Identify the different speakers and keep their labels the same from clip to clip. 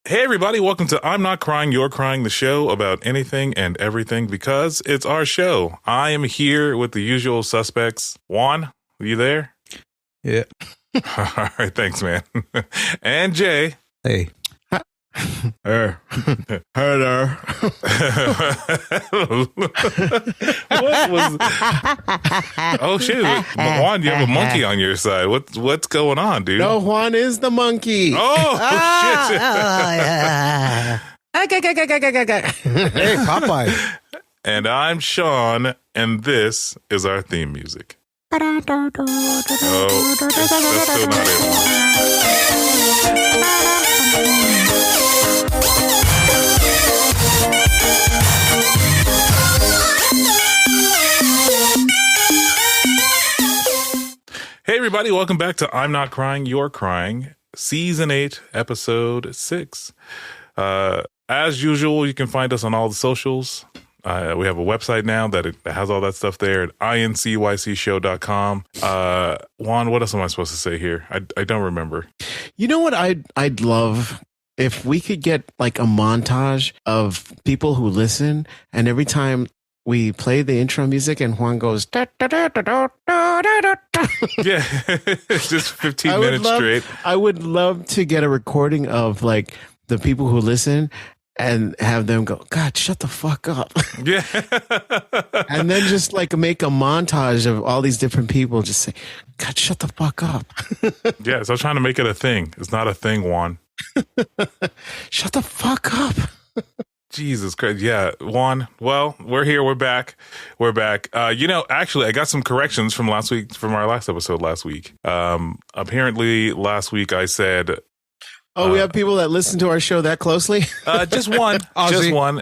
Speaker 1: Hey everybody, welcome to I'm Not Crying, You're Crying, the show about anything and everything because it's our show. I am here with the usual suspects. Juan, are you there?
Speaker 2: Yeah.
Speaker 1: All right, thanks, man. And Jay.
Speaker 2: Hey.
Speaker 3: Hey there.
Speaker 1: What was? Oh shit, Juan, you have a monkey on your side. What's going on, dude?
Speaker 3: No, Juan is the monkey.
Speaker 1: Oh shit!
Speaker 3: Yeah.
Speaker 2: Hey, Popeye.
Speaker 1: And I'm Sean, and this is our theme music. Oh, that's still not it. Hey everybody, welcome back to I'm Not Crying, You're Crying, Season 8, Episode 6. As usual, you can find us on all the socials. We have a website now that has all that stuff there at INCYCSHOW.com. Juan, what else am I supposed to say here? I don't remember.
Speaker 3: You know what I'd love? If we could get like a montage of people who listen, and every time we play the intro music and Juan goes, da, da, da, da, da, da, da, da.
Speaker 1: Yeah, just 15 minutes straight.
Speaker 3: I would love to get a recording of like the people who listen and have them go, God, shut the fuck up.
Speaker 1: Yeah.
Speaker 3: And then just like make a montage of all these different people just say, God, shut the fuck up.
Speaker 1: Yeah, so I'm trying to make it a thing. It's not a thing, Juan.
Speaker 3: Shut the fuck up.
Speaker 1: Jesus Christ. Yeah, Juan. Well, we're here. We're back. Actually, I got some corrections from last week, from our last episode last week. Apparently, last week I said...
Speaker 3: Oh, we have people that listen to our show that closely?
Speaker 1: Just one. Just one.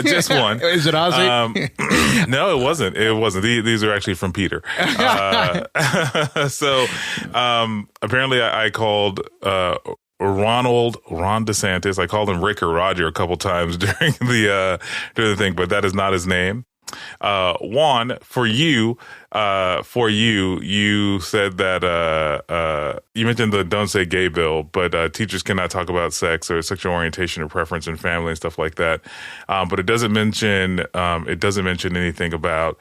Speaker 1: Just one.
Speaker 2: Is it Ozzy?
Speaker 1: No, it wasn't. It wasn't. These are actually from Peter. So apparently I called... Ron DeSantis. I called him Rick or Roger a couple times during the thing, but that is not his name. Juan, for you said that you mentioned the Don't Say Gay bill, but teachers cannot talk about sex or sexual orientation or preference in family and stuff like that. But it doesn't mention anything about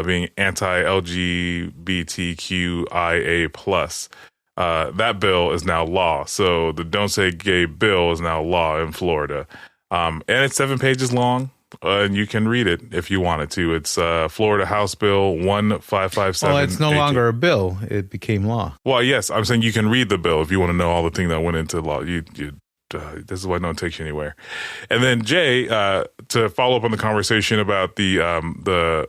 Speaker 1: being anti-LGBTQIA plus. That bill is now law. So the Don't Say Gay bill is now law in Florida. And it's 7 pages long, and you can read it if you wanted to. It's Florida House Bill 1557.
Speaker 2: Well, it's no longer a bill. It became law.
Speaker 1: Well, yes, I'm saying you can read the bill if you want to know all the things that went into law. This is why no one takes you anywhere. And then Jay, to follow up on the conversation about the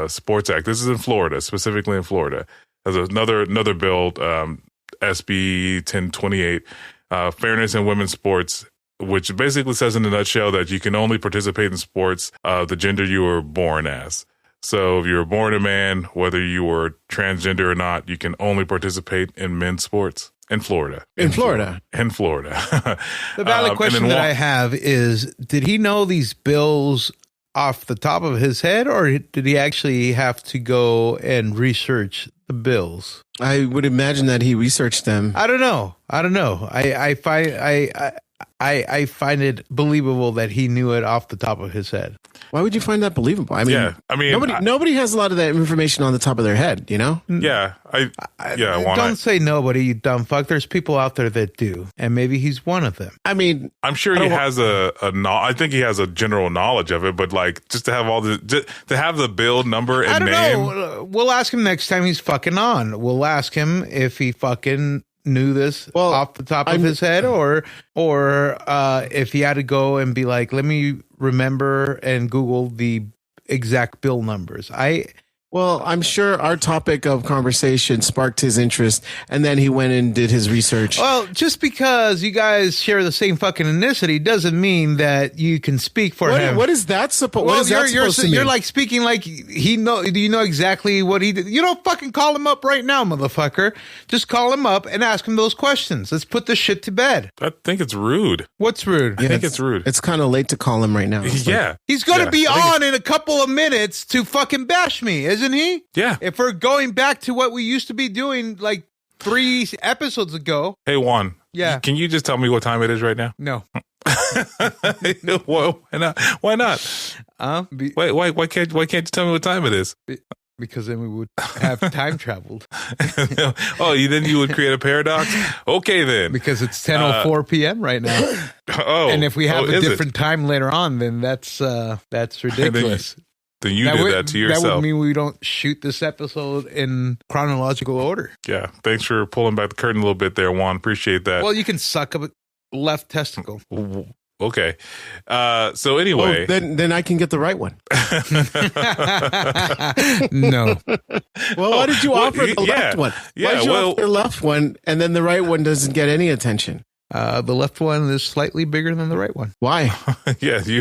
Speaker 1: Sports Act. This is in Florida, specifically in Florida. There's another bill, SB 1028, Fairness in Women's Sports, which basically says in a nutshell that you can only participate in sports the gender you were born as. So if you were born a man, whether you were transgender or not, you can only participate in men's sports in Florida.
Speaker 3: In Florida.
Speaker 2: The valid question that I have is, did he know these bills off the top of his head, or did he actually have to go and research the bills?
Speaker 3: I would imagine that he researched them.
Speaker 2: I don't know. I find it believable that he knew it off the top of his head.
Speaker 3: Why would you find that believable? I mean, nobody has a lot of that information on the top of their head, you know?
Speaker 1: Yeah.
Speaker 2: Don't say nobody, you dumb fuck. There's people out there that do, and maybe he's one of them.
Speaker 3: I mean,
Speaker 1: I'm sure he has I think he has a general knowledge of it, but like just to have to have the bill number and name.
Speaker 2: Know. We'll ask him next time he's fucking on. We'll ask him if he fucking knew this off the top of his head, or if he had to go and be like, let me remember and Google the exact bill numbers.
Speaker 3: Well, I'm sure our topic of conversation sparked his interest, and then he went and did his research.
Speaker 2: Well, just because you guys share the same fucking ethnicity doesn't mean that you can speak for him.
Speaker 3: What is that supposed to mean?
Speaker 2: You're like speaking like he know. Do you know exactly what he did? You don't fucking call him up right now, motherfucker. Just call him up and ask him those questions. Let's put this shit to bed.
Speaker 1: I think it's rude.
Speaker 2: What's rude?
Speaker 1: I think it's rude.
Speaker 3: It's kind of late to call him right now.
Speaker 1: Yeah.
Speaker 2: He's going to be on in a couple of minutes to fucking bash me, isn't he?
Speaker 1: Yeah.
Speaker 2: If we're going back to what we used to be doing like 3 episodes ago.
Speaker 1: Hey, Juan,
Speaker 2: Yeah.
Speaker 1: Can you just tell me what time it is right now?
Speaker 2: No.
Speaker 1: Well, why not? Why not? Why can't you tell me what time it is?
Speaker 2: Because then we would have time traveled.
Speaker 1: Then you would create a paradox? Okay, then.
Speaker 2: Because it's 10:04 p.m. right now. And if we have a different time later on, then that's ridiculous.
Speaker 1: Then you did that to yourself.
Speaker 2: That would mean we don't shoot this episode in chronological order.
Speaker 1: Yeah. Thanks for pulling back the curtain a little bit there, Juan. Appreciate that.
Speaker 2: Well, you can suck a left testicle.
Speaker 1: Okay. So anyway.
Speaker 3: Then I can get the right one.
Speaker 2: No.
Speaker 3: Well, why did you offer the left one? Why did you offer the left one and then the right one doesn't get any attention?
Speaker 2: The left one is slightly bigger than the right one.
Speaker 3: Why?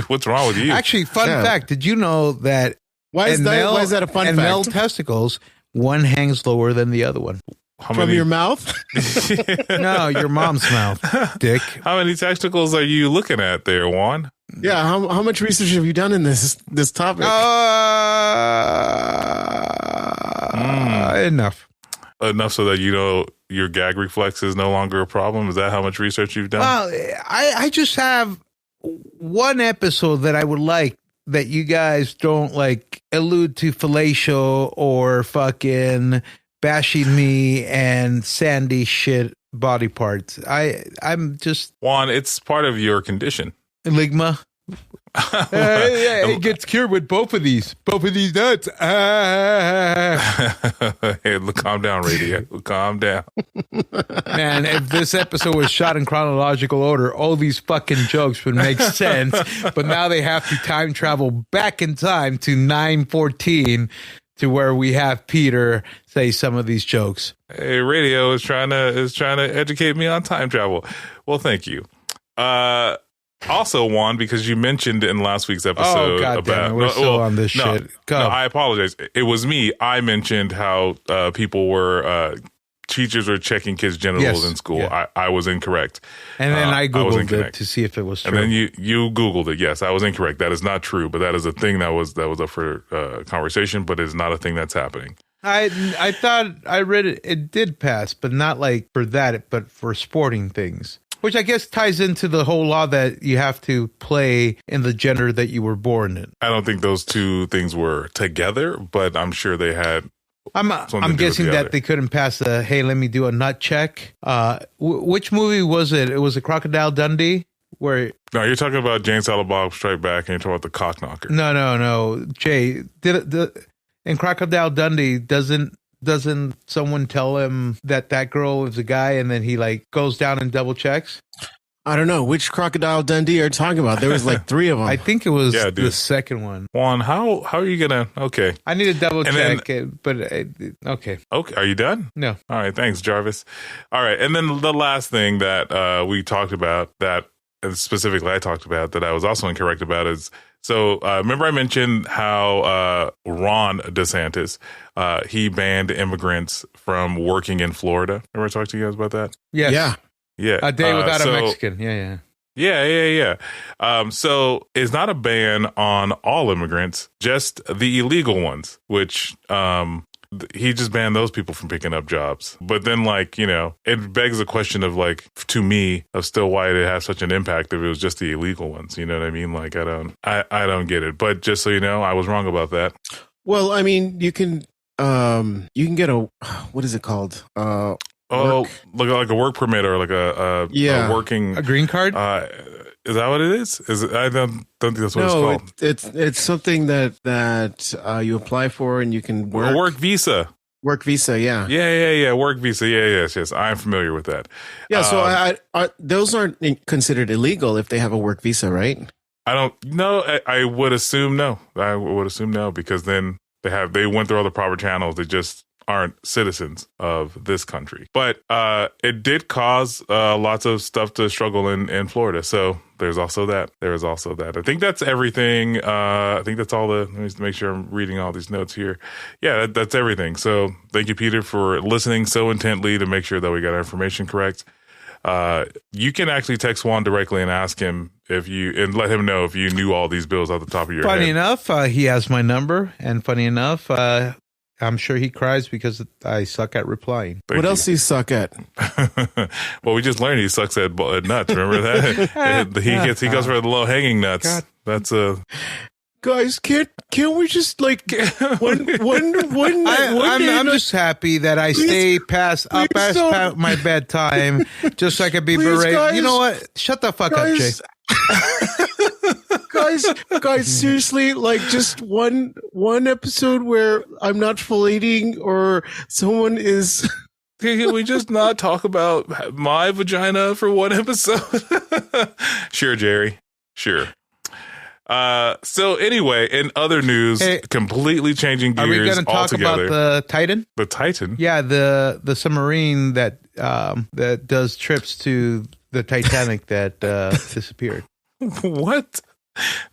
Speaker 1: What's wrong with you?
Speaker 2: Actually, fun fact. Did you know that
Speaker 3: why is that a fun fact?
Speaker 2: Male testicles, one hangs lower than the other one.
Speaker 3: From your mouth?
Speaker 2: No, your mom's mouth, dick.
Speaker 1: How many testicles are you looking at there, Juan?
Speaker 3: Yeah, how much research have you done in this topic?
Speaker 2: Enough.
Speaker 1: Enough so that your gag reflex is no longer a problem? Is that how much research you've done?
Speaker 2: Well, I just have one episode that I would like that you guys don't allude to fellatio or fucking bashing me and Sandy shit body parts. I'm just
Speaker 1: Juan, it's part of your condition.
Speaker 2: Ligma. It gets cured with both of these nuts.
Speaker 1: Hey, calm down, radio. Calm down.
Speaker 2: Man, if this episode was shot in chronological order, all these fucking jokes would make sense. But now they have to time travel back in time to 9:14 to where we have Peter say some of these jokes.
Speaker 1: Hey, radio is trying to educate me on time travel. Well, thank you. Also, Juan, because you mentioned in last week's episode
Speaker 2: we're still on this shit.
Speaker 1: No, I apologize. It was me. I mentioned how teachers were checking kids' genitals in school.
Speaker 2: Yeah.
Speaker 1: I was incorrect.
Speaker 2: And then I Googled it to see if it was true.
Speaker 1: And then you Googled it. Yes, I was incorrect. That is not true, but that is a thing that was up for conversation, but it's not a thing that's happening.
Speaker 2: I thought I read it. It did pass, but not for that, but for sporting things. Which I guess ties into the whole law that you have to play in the gender that you were born in.
Speaker 1: I don't think those two things were together, but I'm sure they had.
Speaker 2: I'm guessing that they couldn't pass the, hey, let me do a nut check. Which movie was it? It was a Crocodile Dundee? No,
Speaker 1: you're talking about Jane Silent Bob Strike Back, and you're talking about the cock knocker.
Speaker 2: No. Jay, in Crocodile Dundee, doesn't someone tell him that girl is a guy and then he goes down and double checks?
Speaker 3: I don't know. Which Crocodile Dundee are you talking about? There was 3 of them.
Speaker 2: I think it was the second one.
Speaker 1: Juan, how are you going to... Okay.
Speaker 2: I need to double check it, but okay.
Speaker 1: Okay. Are you done?
Speaker 2: No.
Speaker 1: All right. Thanks, Jarvis. All right. And then the last thing that we talked about that specifically I talked about that I was also incorrect about is... So remember I mentioned how Ron DeSantis, he banned immigrants from working in Florida. Remember I talked to you guys about that?
Speaker 2: Yes.
Speaker 1: Yeah.
Speaker 2: A day without a Mexican. Yeah.
Speaker 1: Yeah. So it's not a ban on all immigrants, just the illegal ones, which he just banned those people from picking up jobs. But then, it begs the question of, to me, of still why it have such an impact if it was just the illegal ones. You know what I mean? I don't get it. But just so you know, I was wrong about that.
Speaker 3: Well, I mean, you can get what is it called? Like
Speaker 1: a work permit or a working...
Speaker 2: A green card?
Speaker 1: Is that what it is? I don't think that's what it's called.
Speaker 3: It's something that you apply for and you can work.
Speaker 1: A work visa.
Speaker 3: Work visa, yeah.
Speaker 1: Yeah. Work visa. Yeah, yes. I'm familiar with that.
Speaker 3: Yeah, so those aren't considered illegal if they have a work visa, right?
Speaker 1: I don't know. I would assume no. Because then they went through all the proper channels. They just aren't citizens of this country. But it did cause lots of stuff to struggle in Florida. So there's also that. I think that's everything. I think that's all let me make sure I'm reading all these notes here. Yeah, that's everything. So thank you, Peter, for listening so intently to make sure that we got our information correct. You can actually text Juan directly and ask him and let him know if you knew all these bills off the top of your head.
Speaker 2: Funny enough, he has my number. And funny enough, I'm sure he cries because I suck at replying.
Speaker 3: What else do you suck at?
Speaker 1: Well, we just learned he sucks at nuts. Remember that? He goes for the low hanging nuts.
Speaker 2: God.
Speaker 1: That's a.
Speaker 3: Guys, can't we just like one
Speaker 2: I'm just happy that I stay past my bedtime just so I can be berated.
Speaker 3: Guys,
Speaker 2: you know what? Shut the fuck up, Jay.
Speaker 3: guys, seriously, like just one episode where I'm not full eating or someone is.
Speaker 1: Can we just not talk about my vagina for one episode? Sure, Jerry. Sure. So anyway, in other news, completely changing gears.
Speaker 2: Are we going to talk
Speaker 1: altogether.
Speaker 2: about the Titan?
Speaker 1: The Titan?
Speaker 2: Yeah, the submarine that does trips to the Titanic that disappeared.
Speaker 1: What?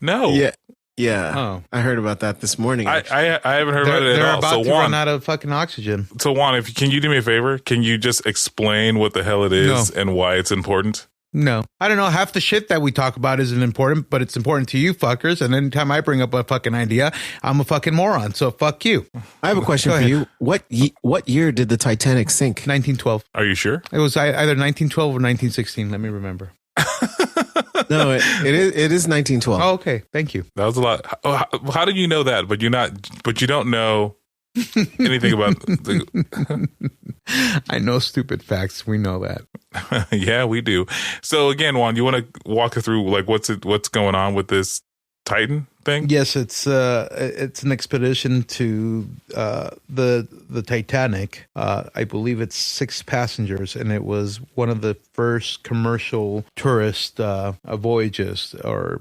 Speaker 1: No.
Speaker 3: Yeah.
Speaker 2: Oh.
Speaker 3: I heard about that this morning.
Speaker 1: I haven't heard about it at all.
Speaker 2: They're about to run out of fucking oxygen.
Speaker 1: So Juan, can you do me a favor? Can you just explain what the hell it is and why it's important?
Speaker 2: No. I don't know. Half the shit that we talk about isn't important, but it's important to you fuckers. And anytime I bring up a fucking idea, I'm a fucking moron. So fuck you.
Speaker 3: I have a question for you. What year did the Titanic sink?
Speaker 2: 1912.
Speaker 1: Are you sure?
Speaker 2: It was either 1912 or 1916. Let me remember.
Speaker 3: No, it is 1912.
Speaker 2: Oh, okay. Thank you.
Speaker 1: That was a lot. How did you know that? But you don't know anything about
Speaker 2: I know stupid facts. We know that.
Speaker 1: Yeah, we do. So again, Juan, you want to walk us through like what's going on with this Titan thing?
Speaker 2: Yes, it's an expedition to the Titanic. I believe it's 6 passengers, and it was one of the first commercial tourist voyages or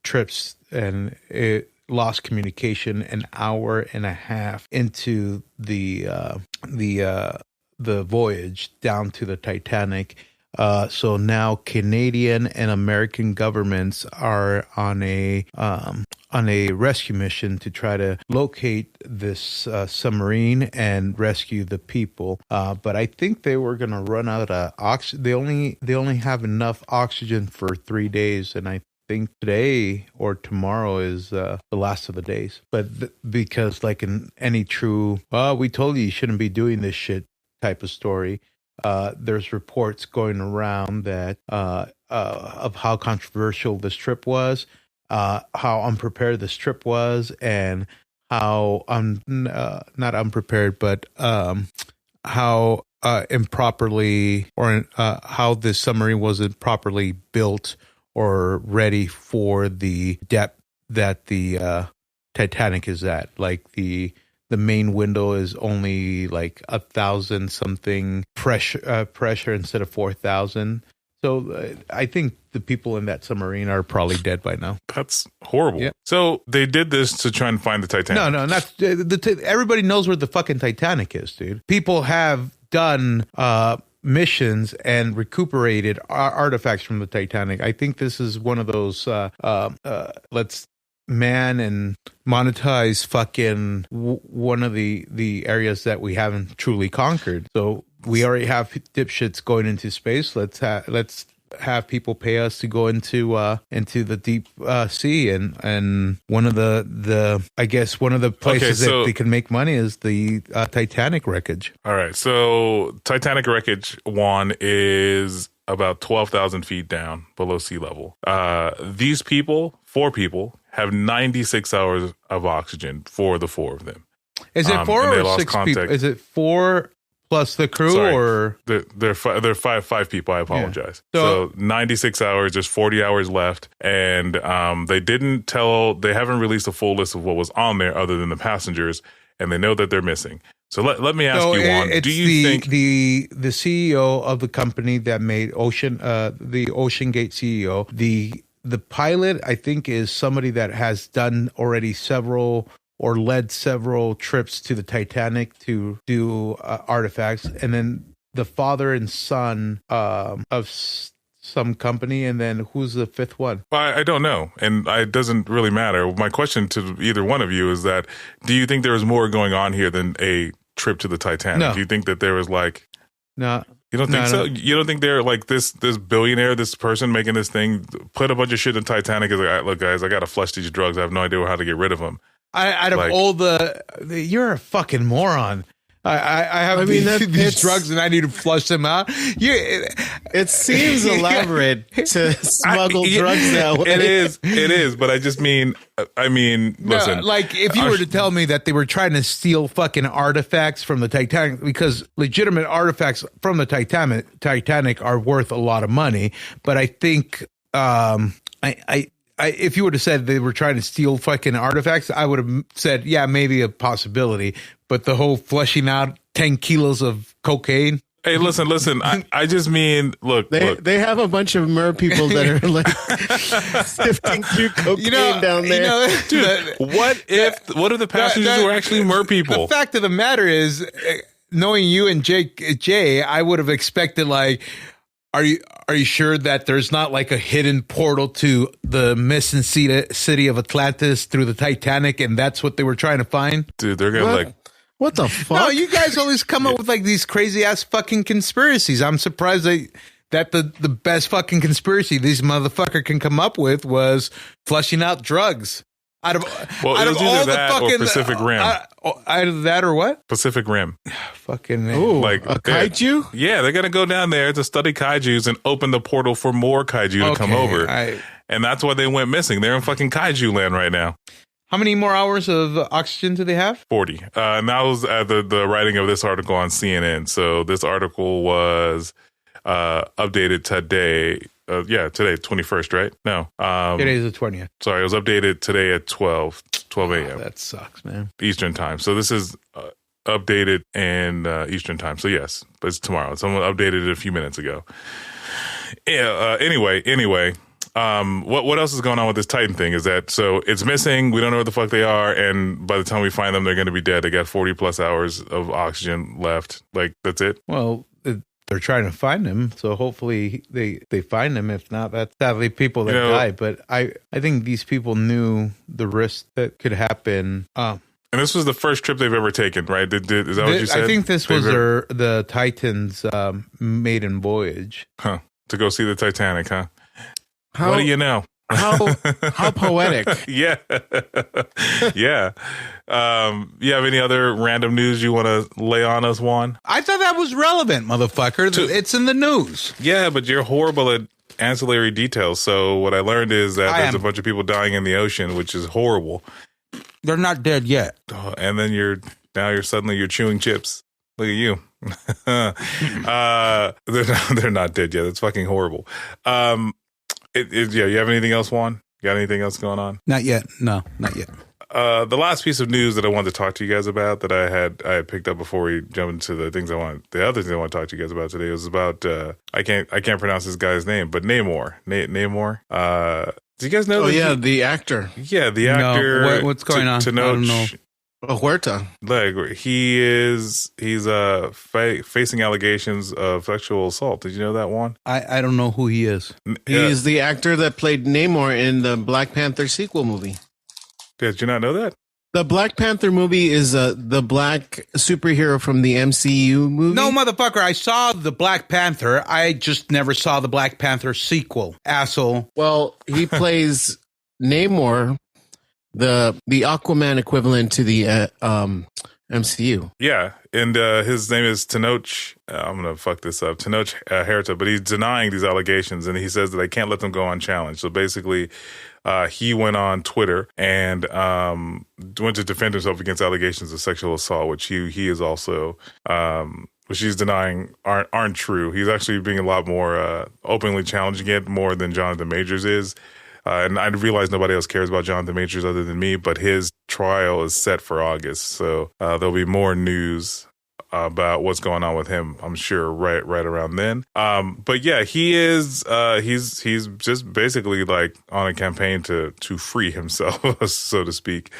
Speaker 2: trips, and it lost communication an hour and a half into the voyage down to the Titanic. So now Canadian and American governments are on a rescue mission to try to locate this submarine and rescue the people. But I think they were going to run out of oxygen. They only have enough oxygen for 3 days, and I think today or tomorrow is the last of the days. But because like in any true, we told you shouldn't be doing this shit type of story, there's reports going around that of how controversial this trip was, how unprepared this trip was, and how not unprepared, but how improperly or how this submarine wasn't properly built or ready for the depth that the Titanic is at. Like the main window is only like 1,000 something pressure instead of 4,000. So I think the people in that submarine are probably dead by now.
Speaker 1: That's horrible.
Speaker 2: Yeah.
Speaker 1: So they did this to try and find the Titanic.
Speaker 2: No, not everybody knows where the fucking Titanic is, dude. People have done missions and recuperated artifacts from the Titanic. I think this is one of those let's man and monetize fucking one of the areas that we haven't truly conquered. So we already have dipshits going into space. Let's have people pay us to go into the deep sea, and one of the I guess one of the places that they can make money is the Titanic wreckage.
Speaker 1: All right, so Titanic wreckage, Juan, is about 12,000 feet down below sea level. These people, 4 people, have 96 hours of oxygen for the 4 of them.
Speaker 2: Is it 4 or 6 people? Is it 4 plus the crew?
Speaker 1: Sorry,
Speaker 2: or
Speaker 1: they're five people. I apologize. Yeah. So 96 hours. There's 40 hours left, and they haven't released a full list of what was on there other than the passengers, and they know that they're missing. So let me ask you, Juan. Do you think
Speaker 2: the CEO of the company that made the Ocean Gate CEO, the pilot, I think, is somebody that has done already several or led several trips to the Titanic to do artifacts, and then the father and son of some company, and then who's the 5th one?
Speaker 1: I don't know, and it doesn't really matter. My question to either one of you is that, do you think there was more going on here than a trip to the Titanic?
Speaker 2: No.
Speaker 1: Do you think that there was like...
Speaker 2: No.
Speaker 1: You don't think so?
Speaker 2: No.
Speaker 1: You don't think they're like this billionaire, this person making this thing, put a bunch of shit in Titanic is like, look, guys, I got to flush these drugs. I have no idea how to get rid of them.
Speaker 2: Out of
Speaker 1: Like-
Speaker 2: all you're a fucking moron. I have these drugs and I need to flush them out.
Speaker 3: It seems elaborate to smuggle drugs that way.
Speaker 1: It is, but I just mean, listen.
Speaker 2: No, like if you were to tell me that they were trying to steal fucking artifacts from the Titanic, because legitimate artifacts from the Titanic are worth a lot of money, but I think if you would have said they were trying to steal fucking artifacts, I would have said, yeah, maybe a possibility. But the whole flushing out 10 kilos of cocaine.
Speaker 1: Hey, listen. I just mean, look.
Speaker 3: They have a bunch of mer people that are like sifting through cocaine down there.
Speaker 1: Dude, what if the passengers were actually mer people?
Speaker 2: The fact of the matter is, knowing you and Jay, I would have expected like, Are you sure that there's not like a hidden portal to the missing city of Atlantis through the Titanic, and that's what they were trying to find?
Speaker 1: Dude, they're gonna
Speaker 3: what the fuck?
Speaker 2: No, you guys always come up with like these crazy ass fucking conspiracies. I'm surprised that the best fucking conspiracy these motherfucker can come up with was flushing out drugs. Out of all the fucking
Speaker 1: or Pacific Rim.
Speaker 2: Either that or what?
Speaker 1: Pacific Rim.
Speaker 2: Fucking
Speaker 3: Ooh, like a kaiju?
Speaker 1: Yeah, they're gonna go down there to study kaijus and open the portal for more kaiju to come over. And that's why they went missing. They're in fucking kaiju land right now.
Speaker 2: How many more hours of oxygen do they have? 40.
Speaker 1: And that was the writing of this article on CNN. So this article was updated today. Today, 21st, right? No.
Speaker 2: Today is the 20th.
Speaker 1: Sorry, it was updated today at 12 a.m.
Speaker 2: That sucks, man.
Speaker 1: Eastern time. So this is updated in Eastern time. So yes, but it's tomorrow. Someone updated it a few minutes ago. Yeah. Anyway. What else is going on with this Titan thing is that, so it's missing. We don't know where the fuck they are. And by the time we find them, they're going to be dead. They got 40 plus hours of oxygen left. Like, that's it.
Speaker 2: Well, they're trying to find him, so hopefully they find him. If not, that's sadly people that die. But I think these people knew the risk that could happen.
Speaker 1: And this was the first trip they've ever taken, right? Is that what you said?
Speaker 2: I think this was the Titan's maiden voyage.
Speaker 1: Huh. To go see the Titanic, huh? What do you know?
Speaker 3: How poetic.
Speaker 1: Yeah. Yeah. You have any other random news you want to lay on us, Juan?
Speaker 2: I thought that was relevant, motherfucker. It's in the news.
Speaker 1: Yeah, but you're horrible at ancillary details. So what I learned is that there's a bunch of people dying in the ocean, which is horrible.
Speaker 2: They're not dead yet.
Speaker 1: Oh, and then you're suddenly chewing chips. Look at you. They're not dead yet. That's fucking horrible. You have anything else, Juan? You got anything else going on?
Speaker 2: Not yet. No, not yet.
Speaker 1: The last piece of news that I wanted to talk to you guys about that I had picked up before we jump into the other things I want to talk to you guys about today was about I can't pronounce this guy's name, but Namor. Namor. Do you guys know?
Speaker 3: Oh yeah, the actor.
Speaker 1: Yeah, the actor.
Speaker 2: No. What's going on?
Speaker 1: I don't know.
Speaker 3: Huerta.
Speaker 1: Like he's facing allegations of sexual assault. Did you know that, Juan?
Speaker 2: I don't know who he is.
Speaker 3: He's the actor that played Namor in the Black Panther sequel movie.
Speaker 1: Did you not know that?
Speaker 3: The Black Panther movie is the black superhero from the MCU movie.
Speaker 2: No, motherfucker. I saw the Black Panther. I just never saw the Black Panther sequel. Asshole.
Speaker 3: Well, he plays Namor, the Aquaman equivalent to the MCU.
Speaker 1: Yeah, and his name is Tenoch. I'm gonna fuck this up. Tenoch Huerta, but he's denying these allegations, and he says that they can't let them go unchallenged. So basically, he went on Twitter and went to defend himself against allegations of sexual assault, which he is also. Which he's denying aren't true. He's actually being a lot more openly challenging it more than Jonathan Majors is. And I realize nobody else cares about Jonathan Majors other than me, but his trial is set for August. So there'll be more news about what's going on with him, I'm sure, right around then. But yeah, he's just basically like on a campaign to free himself, so to speak.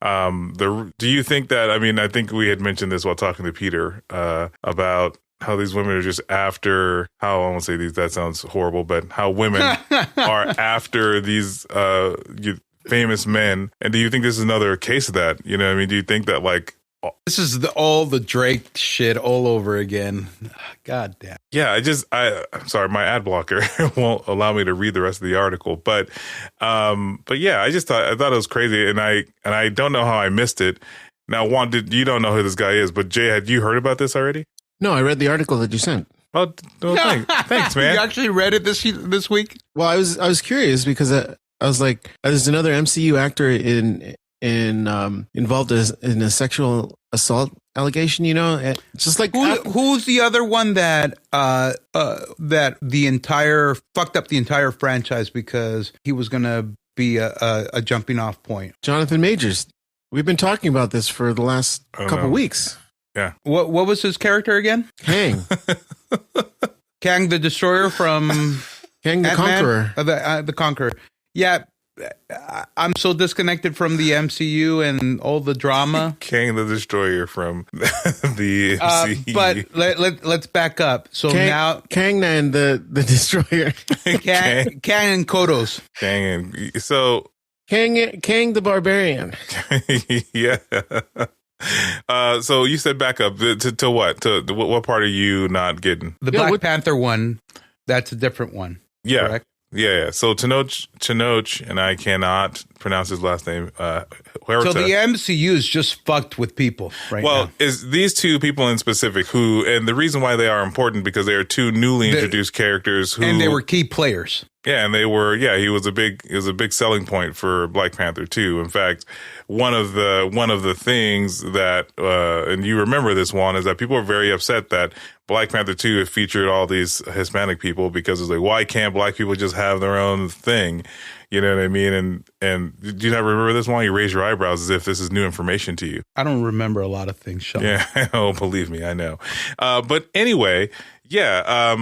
Speaker 1: Do you think that, I think we had mentioned this while talking to Peter about how these women are just after, how I won't say these, that sounds horrible, but how women are after these famous men. And do you think this is another case of that? You know what I mean? Do you think that like
Speaker 2: This is all the Drake shit all over again. God damn.
Speaker 1: Yeah, I'm sorry, my ad blocker won't allow me to read the rest of the article, but yeah, I thought it was crazy, and I don't know how I missed it. Now, Juan, you don't know who this guy is, but Jay, had you heard about this already?
Speaker 3: No, I read the article that you sent.
Speaker 1: Oh, no, thanks, man.
Speaker 2: You actually read it this week?
Speaker 3: Well, I was curious because I was like, there's another MCU actor involved in a sexual assault allegation, it's just like
Speaker 2: who's the other one that fucked up the entire franchise because he was gonna be a jumping off point?
Speaker 3: Jonathan Majors. We've been talking about this for the last couple weeks.
Speaker 1: Yeah.
Speaker 2: What was his character again?
Speaker 3: Kang.
Speaker 2: Kang the Destroyer from
Speaker 3: Kang the
Speaker 2: Ant-Man?
Speaker 3: Conqueror.
Speaker 2: The Conqueror. Yeah. I'm so disconnected from the MCU and all the drama.
Speaker 1: Kang the Destroyer from the MCU.
Speaker 2: But let's back up. So now
Speaker 3: Kang and the Destroyer.
Speaker 2: Kang and Kodos.
Speaker 3: Kang the Barbarian.
Speaker 1: Yeah. So you said back up to what? To what part are you not getting?
Speaker 2: The Black Panther one. That's a different one.
Speaker 1: Yeah.
Speaker 2: Correct?
Speaker 1: Yeah. So Tenoch, and I cannot pronounce his last name.
Speaker 2: So the MCU is just fucked with people right now.
Speaker 1: Well, is these two people in specific and the reason why they are important because they are two newly introduced characters
Speaker 2: and they were key players.
Speaker 1: Yeah, and they were. Yeah, it was a big selling point for Black Panther 2. In fact, one of the things that and you remember this one is that people are very upset that Black Panther 2 had featured all these Hispanic people because it's like, why can't black people just have their own thing? You know what I mean? And do you not remember this one? You raise your eyebrows as if this is new information to you.
Speaker 2: I don't remember a lot of things, Sean.
Speaker 1: Yeah, oh, believe me, I know. But anyway, yeah.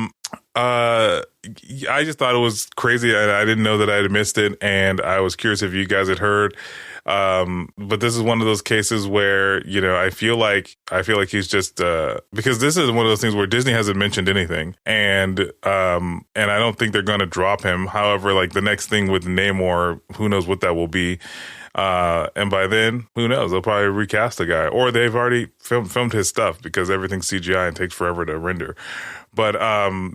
Speaker 1: I just thought it was crazy. I didn't know that I had missed it, and I was curious if you guys had heard. But this is one of those cases where I feel like he's just because this is one of those things where Disney hasn't mentioned anything, and I don't think they're going to drop him. However, like the next thing with Namor, who knows what that will be. And by then, who knows? They'll probably recast the guy, or they've already filmed his stuff because everything's CGI and takes forever to render. But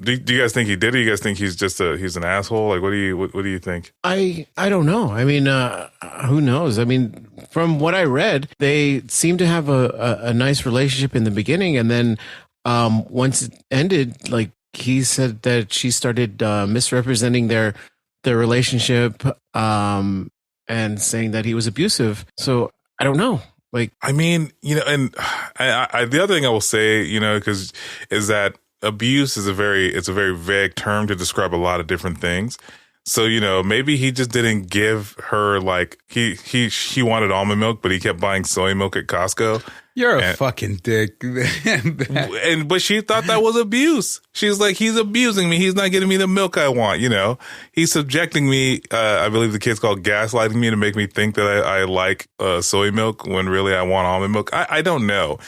Speaker 1: do you guys think he did it? You guys think he's just he's an asshole? Like, what do you think?
Speaker 3: I don't know. I mean, who knows? I mean, from what I read, they seem to have a nice relationship in the beginning, and then once it ended, like he said that she started misrepresenting their relationship. And saying that he was abusive. So I don't know. Like,
Speaker 1: I mean, and I the other thing I will say, because is that abuse is a very vague term to describe a lot of different things. So, maybe he just didn't give her like she wanted almond milk, but he kept buying soy milk at Costco.
Speaker 2: You're a fucking dick.
Speaker 1: But she thought that was abuse. She was like, he's abusing me. He's not getting me the milk I want. He's subjecting me. I believe the kid's called gaslighting me to make me think that I like soy milk when really I want almond milk. I don't know.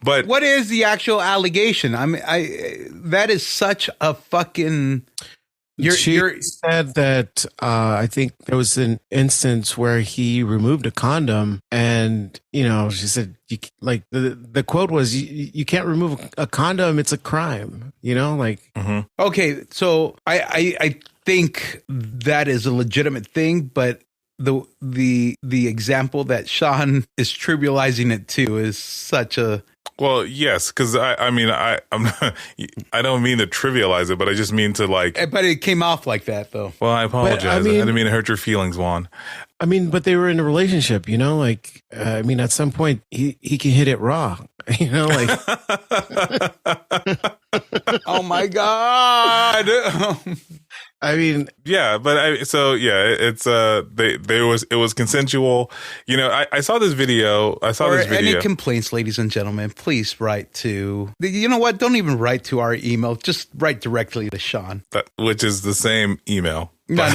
Speaker 1: But
Speaker 2: what is the actual allegation? I mean, that is such a fucking.
Speaker 3: She said that I think there was an instance where he removed a condom, and she said, like the quote was, "You can't remove a condom; it's a crime."
Speaker 1: Mm-hmm.
Speaker 2: Okay, so I think that is a legitimate thing, but the example that Sean is trivializing it to is such a.
Speaker 1: Well, yes, because I'm not, I don't mean to trivialize it, but I just mean to like.
Speaker 2: But it came off like that, though.
Speaker 1: Well, I apologize. I didn't mean to hurt your feelings, Juan.
Speaker 3: I mean, but they were in a relationship, like. At some point, he can hit it raw, like.
Speaker 2: Oh my God.
Speaker 1: Yeah, but it's it was consensual. I saw this video.
Speaker 2: Any complaints, ladies and gentlemen, please write to. You know what? Don't even write to our email. Just write directly to Sean,
Speaker 1: which is the same email.
Speaker 2: No.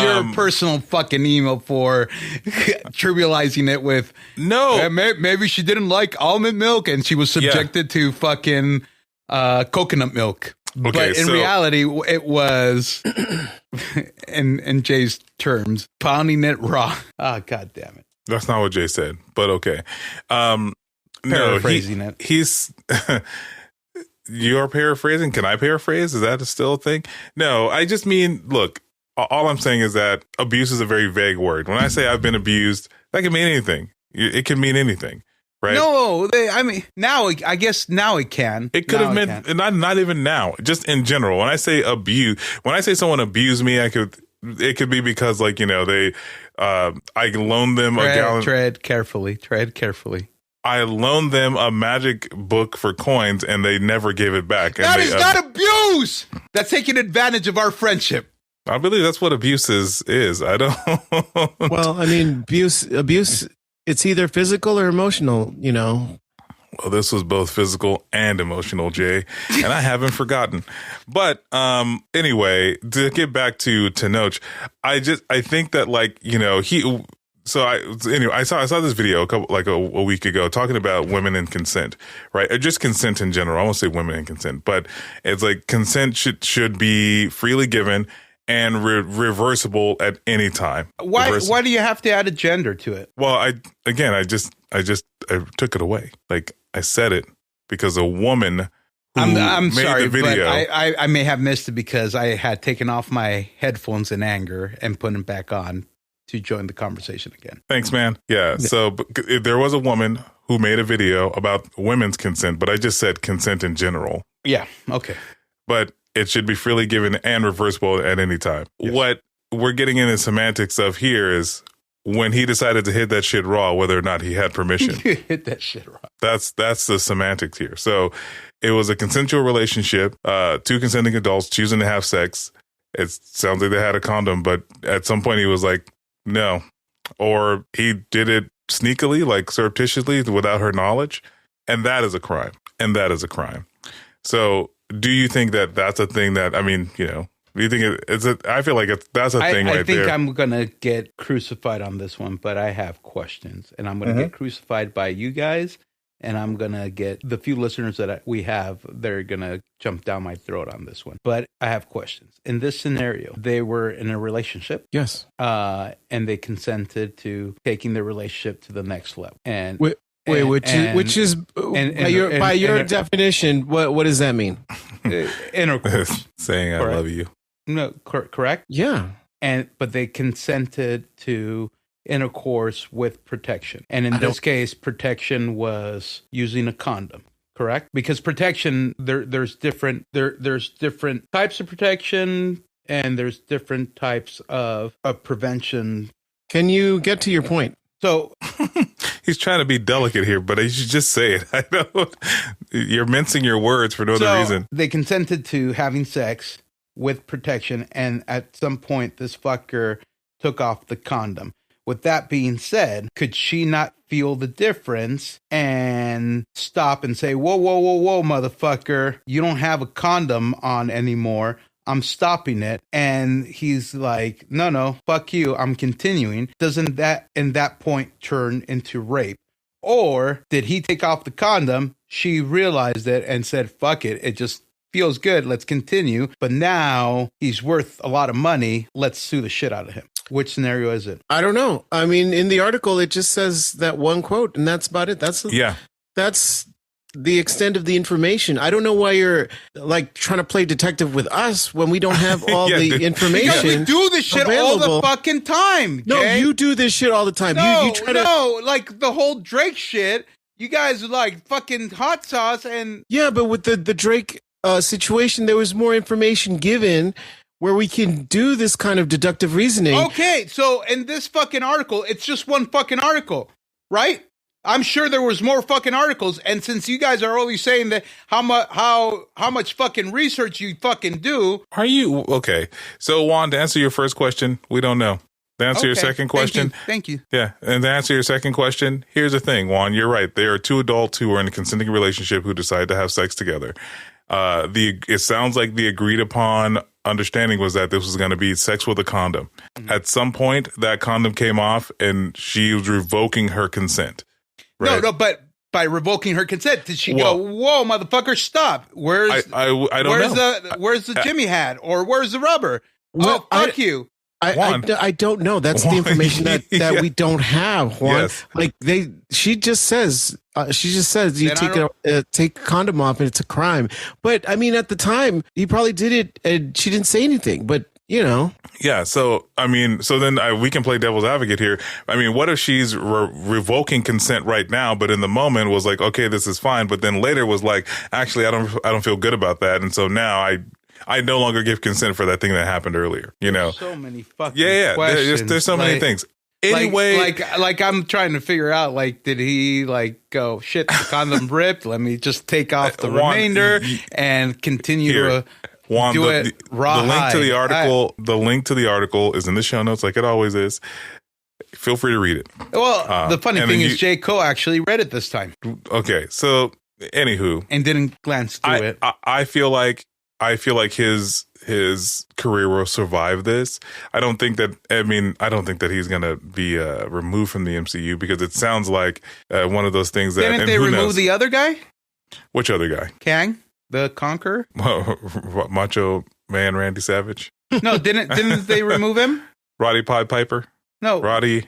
Speaker 2: Your personal fucking email for trivializing it with
Speaker 1: no.
Speaker 2: Maybe she didn't like almond milk and she was subjected to fucking coconut milk. Okay, but in reality, it was, in Jay's terms, pounding it raw. Oh, God damn it.
Speaker 1: That's not what Jay said, but okay.
Speaker 2: Paraphrasing it.
Speaker 1: He's you're paraphrasing. Can I paraphrase? Is that still a thing? No, I just mean, look, all I'm saying is that abuse is a very vague word. When I say I've been abused, that can mean anything. It can mean anything, right?
Speaker 2: No, I mean, now, I guess now it can.
Speaker 1: It could have meant, not even now, just in general. When I say abuse, when I say someone abused me, it could be because, like, they, I loaned them a gallon.
Speaker 2: Tread carefully.
Speaker 1: I loaned them a magic book for coins and they never gave it back.
Speaker 2: That is not abuse. That's taking advantage of our friendship.
Speaker 1: I believe that's what abuse is. I don't.
Speaker 3: Well, I mean, abuse, it's either physical or emotional,
Speaker 1: Well, this was both physical and emotional, Jay, and I haven't forgotten. But anyway, to get back to Tenoch, I think that, like, he. So I saw this video a week ago talking about women and consent, right? Or just consent in general. I won't say women and consent, but it's like consent should be freely given and reversible at any time.
Speaker 2: Why do you have to add a gender to it?
Speaker 1: Well, I took it away. Like, I said it because a woman who
Speaker 2: I'm
Speaker 1: made
Speaker 2: sorry,
Speaker 1: the video.
Speaker 2: But I may have missed it because I had taken off my headphones in anger and put them back on to join the conversation again.
Speaker 1: Thanks, man. Yeah. So there was a woman who made a video about women's consent, but I just said consent in general.
Speaker 2: Yeah. Okay.
Speaker 1: But it should be freely given and reversible at any time. Yes. What we're getting into semantics of here is when he decided to hit that shit raw, whether or not he had permission.
Speaker 2: Hit that shit raw.
Speaker 1: That's the semantics here. So it was a consensual relationship, two consenting adults choosing to have sex. It sounds like they had a condom, but at some point he was like, no. Or he did it sneakily, like surreptitiously, without her knowledge. And that is a crime. So do you think that that's a thing that, I mean, do you think I feel like that's a thing right there.
Speaker 2: I think I'm going to get crucified on this one, but I have questions. And I'm going to get crucified by you guys. And I'm going to get the few listeners that we have, they're going to jump down my throat on this one. But I have questions. In this scenario, they were in a relationship.
Speaker 3: Yes.
Speaker 2: And they consented to taking the relationship to the next level. And
Speaker 3: which is by your definition, what does that mean?
Speaker 2: Intercourse.
Speaker 1: Saying I love you.
Speaker 2: No, correct?
Speaker 3: Yeah.
Speaker 2: But they consented to intercourse with protection. And in this case, protection was using a condom, correct? Because protection, there's different types of protection and there's different types of prevention.
Speaker 3: Can you get to your point?
Speaker 2: So
Speaker 1: he's trying to be delicate here, but you should just say it. I know you're mincing your words for no other reason.
Speaker 2: They consented to having sex with protection, and at some point, this fucker took off the condom. With that being said, could she not feel the difference and stop and say, whoa, motherfucker, you don't have a condom on anymore. I'm stopping it. And he's like, no, fuck you. I'm continuing. Doesn't that, in that point, turn into rape? Or did he take off the condom? She realized it and said, fuck it. It just feels good. Let's continue. But now he's worth a lot of money. Let's sue the shit out of him. Which scenario is it?
Speaker 3: I don't know. I mean, in the article, it just says that one quote, and that's about it. That's the extent of the information. I don't know why you're like trying to play detective with us when we don't have all the information.
Speaker 2: Because we do this shit all the fucking time. Jay.
Speaker 3: No, you do this shit all the time. You try to
Speaker 2: like the whole Drake shit. You guys are like fucking hot sauce and
Speaker 3: yeah, but with the Drake situation, there was more information given where we can do this kind of deductive reasoning.
Speaker 2: Okay, so in this fucking article, it's just one fucking article, right? I'm sure there was more fucking articles, and since you guys are only saying that how much fucking research you fucking do,
Speaker 1: are you okay? So Juan, to answer your first question, we don't know. To answer your second question,
Speaker 2: thank you.
Speaker 1: Yeah, and to answer your second question, here's the thing, Juan. You're right. There are two adults who are in a consenting relationship who decide to have sex together. It sounds like the agreed upon understanding was that this was going to be sex with a condom. Mm-hmm. At some point, that condom came off, and she was revoking her consent. Right?
Speaker 2: No, but by revoking her consent, did she go, "Whoa, motherfucker, stop"? Where's
Speaker 1: I don't know.
Speaker 2: Where's the Jimmy hat or where's the rubber? Oh, fuck you!
Speaker 3: I don't know. That's the information that we don't have, Juan.
Speaker 1: Yes.
Speaker 3: Like she just says you take a condom off and it's a crime. But I mean, at the time, he probably did it and she didn't say anything. But you know.
Speaker 1: Yeah. So I mean, then we can play devil's advocate here. I mean, what if she's revoking consent right now, but in the moment was like, okay, this is fine, but then later was like, actually, I don't feel good about that, and so now I no longer give consent for that thing that happened earlier. You know,
Speaker 2: so many fucking
Speaker 1: questions. There's so many things. Anyway,
Speaker 2: like I'm trying to figure out, like, did he like go, shit, the condom ripped? Let me just take off the remainder and continue to
Speaker 1: Juan,
Speaker 2: do it raw.
Speaker 1: The link to the article, the link to the article is in the show notes, like it always is. Feel free to read it.
Speaker 2: Well, the funny thing is, J. Cole actually read it this time.
Speaker 1: Okay, so anywho,
Speaker 2: and didn't glance through it.
Speaker 1: I feel like his career will survive this. I don't think that he's gonna be removed from the MCU, because it sounds like one of those things that
Speaker 2: didn't they remove the other guy?
Speaker 1: Which other guy?
Speaker 2: Kang, the Conqueror,
Speaker 1: Macho Man Randy Savage.
Speaker 2: No, didn't they remove him?
Speaker 1: Roddy Piper.
Speaker 2: No,
Speaker 1: Rowdy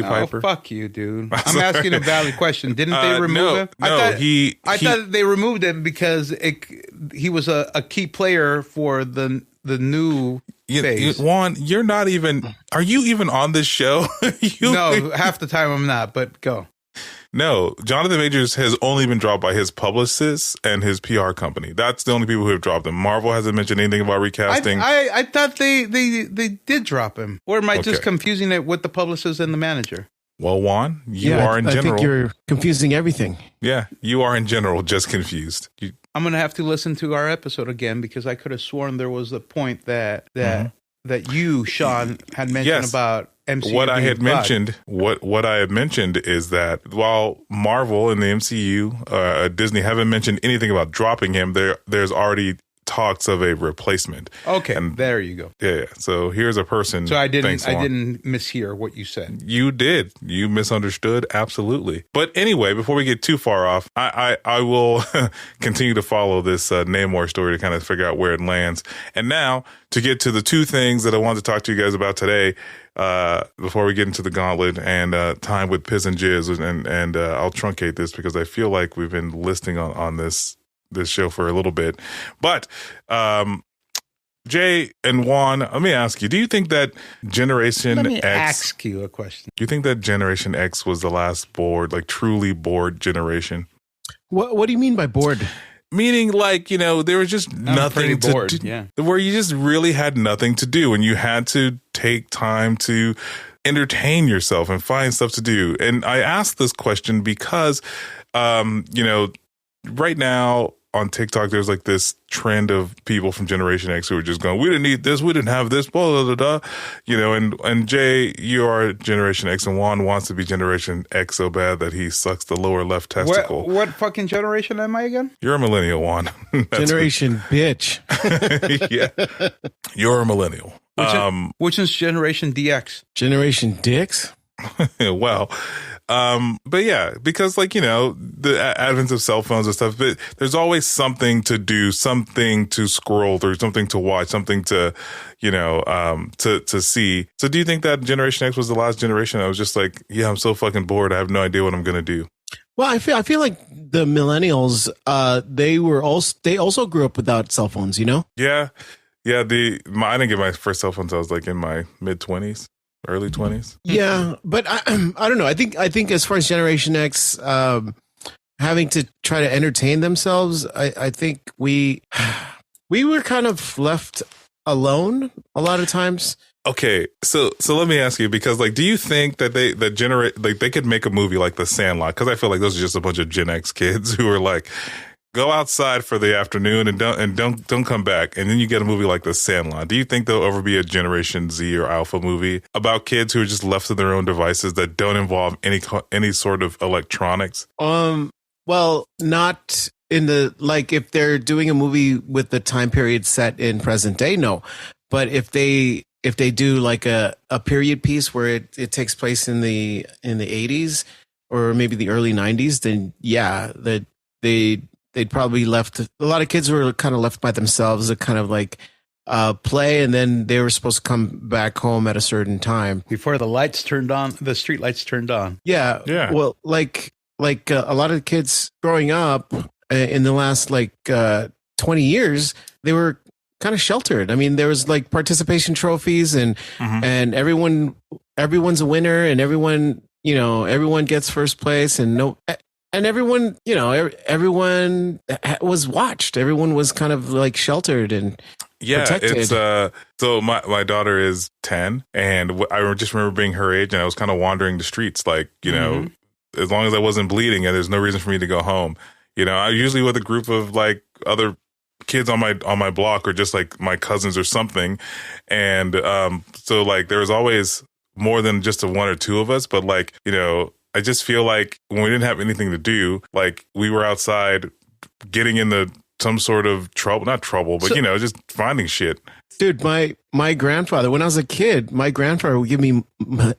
Speaker 1: Piper.
Speaker 2: Fuck you, dude. I'm asking a valid question. Didn't they remove him? I thought they removed him because he was a key player for the new phase.
Speaker 1: Juan, you're not even. Are you even on this show?
Speaker 2: No, half the time I'm not. But go.
Speaker 1: No, Jonathan Majors has only been dropped by his publicists and his PR company. That's the only people who have dropped him. Marvel hasn't mentioned anything about recasting.
Speaker 2: I thought they did drop him. Or am I just confusing it with the publicist and the manager?
Speaker 1: Well, Juan, you are in general. I
Speaker 3: think you're confusing everything.
Speaker 1: Yeah, you are in general just confused.
Speaker 2: I'm going to have to listen to our episode again, because I could have sworn there was a point that you, Sean, had mentioned about MCU.
Speaker 1: What I had mentioned is that while Marvel and the MCU, Disney haven't mentioned anything about dropping him, there's already talks of a replacement.
Speaker 2: Okay, and there you go.
Speaker 1: Yeah. So here's a person.
Speaker 2: So I didn't mishear what you said.
Speaker 1: You did. You misunderstood. Absolutely. But anyway, before we get too far off, I will continue to follow this Namor story to kind of figure out where it lands. And now to get to the two things that I wanted to talk to you guys about today, before we get into the gauntlet and time with Piz and Jizz, and I'll truncate this because I feel like we've been listing on this show for a little bit. But Jay and Juan, let me ask you, do you think that Generation X... Let me
Speaker 2: ask you a question.
Speaker 1: Do you think that Generation X was the last bored, like truly bored generation?
Speaker 3: What do you mean by bored?
Speaker 1: Meaning, like, you know, there was just nothing to do.
Speaker 2: Yeah.
Speaker 1: Where you just really had nothing to do, and you had to take time to entertain yourself and find stuff to do. And I ask this question because, you know, right now on TikTok, there's like this trend of people from Generation X who are just going, we didn't need this, we didn't have this, blah, blah, blah, blah. You know, and Jay, you are Generation X, and Juan wants to be Generation X so bad that he sucks the lower left testicle.
Speaker 2: What fucking generation am I again?
Speaker 1: You're a millennial, Juan.
Speaker 3: Generation bitch.
Speaker 1: Yeah. You're a millennial.
Speaker 2: Which is Generation DX?
Speaker 3: Generation Dicks?
Speaker 1: Well, but yeah, because, like, you know, the advent of cell phones and stuff, but there's always something to do, something to scroll through, something to watch, something to, you know, to see. So do you think that Generation X was the last generation that was just like, yeah, I'm so fucking bored, I have no idea what I'm going to do?
Speaker 3: Well, I feel like the millennials, they also grew up without cell phones, you know?
Speaker 1: Yeah. Yeah. I didn't get my first cell phone until I was like in my mid-20s. Early 20s.
Speaker 3: Yeah, but I don't know. I think as far as Generation X having to try to entertain themselves, I think we were kind of left alone a lot of times.
Speaker 1: Okay, so let me ask you, because, like, do you think that they could make a movie like The Sandlot? Because I feel like those are just a bunch of Gen X kids who are like, go outside for the afternoon and don't come back, and then you get a movie like The Sandlot. Do you think there'll ever be a Generation Z or Alpha movie about kids who are just left to their own devices that don't involve any sort of electronics?
Speaker 3: Well, not in the, like, if they're doing a movie with the time period set in present day, no. But if they do like a period piece where it takes place in the 80s or maybe the early 90s, then yeah, they'd probably left. A lot of kids were kind of left by themselves, kind of like play, and then they were supposed to come back home at a certain time
Speaker 4: before the lights turned on. The street lights turned on.
Speaker 3: Yeah. Well, like a lot of the kids growing up in the last 20 years, they were kind of sheltered. I mean, there was like participation trophies and everyone's a winner, and everyone gets first place, and everyone was watched. Everyone was kind of like sheltered and protected.
Speaker 1: It's so my daughter is 10, and I just remember being her age, and I was kind of wandering the streets, like, as long as I wasn't bleeding, and there's no reason for me to go home. I usually with a group of like other kids on my block, or just like my cousins or something, and so like there was always more than just the one or two of us, but like, I just feel like when we didn't have anything to do, like we were outside getting into some sort of trouble, not trouble, but just finding shit.
Speaker 3: Dude, my grandfather, when I was a kid, my grandfather would give me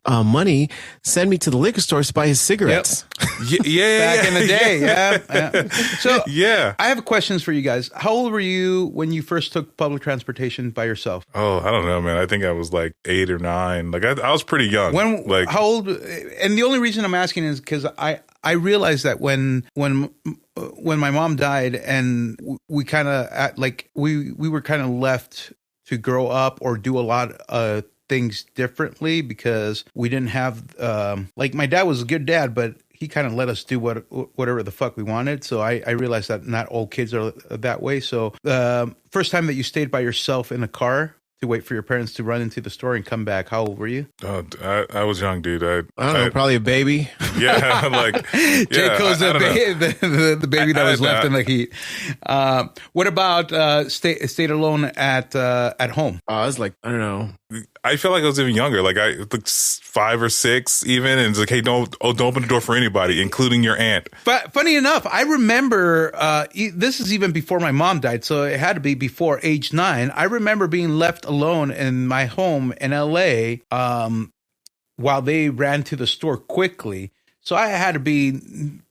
Speaker 3: money, send me to the liquor store to buy his cigarettes.
Speaker 4: Yep. Back in the day. Yeah. So I have questions for you guys. How old were you when you first took public transportation by yourself?
Speaker 1: Oh, I don't know, man. I think I was like 8 or 9. Like I was pretty young.
Speaker 4: How old? And the only reason I'm asking is because I realized that when my mom died, and we kind of we were kind of left to grow up or do a lot of things differently, because we didn't have my dad was a good dad, but he kind of let us do whatever the fuck we wanted. So I realized that not all kids are that way. So first time that you stayed by yourself in a car to wait for your parents to run into the store and come back, how old were you?
Speaker 1: Oh, I was young, dude.
Speaker 3: I don't know, probably a baby.
Speaker 1: Yeah,
Speaker 4: Jayco's the baby that was left in the heat. What about stayed alone at home?
Speaker 3: I was like, I don't know.
Speaker 1: I feel like I was even younger, like 5 or 6 even, and it's like, hey, don't open the door for anybody, including your aunt.
Speaker 4: But funny enough, I remember this is even before my mom died, so it had to be before age 9. I remember being left alone in my home in LA while they ran to the store quickly. So I had to be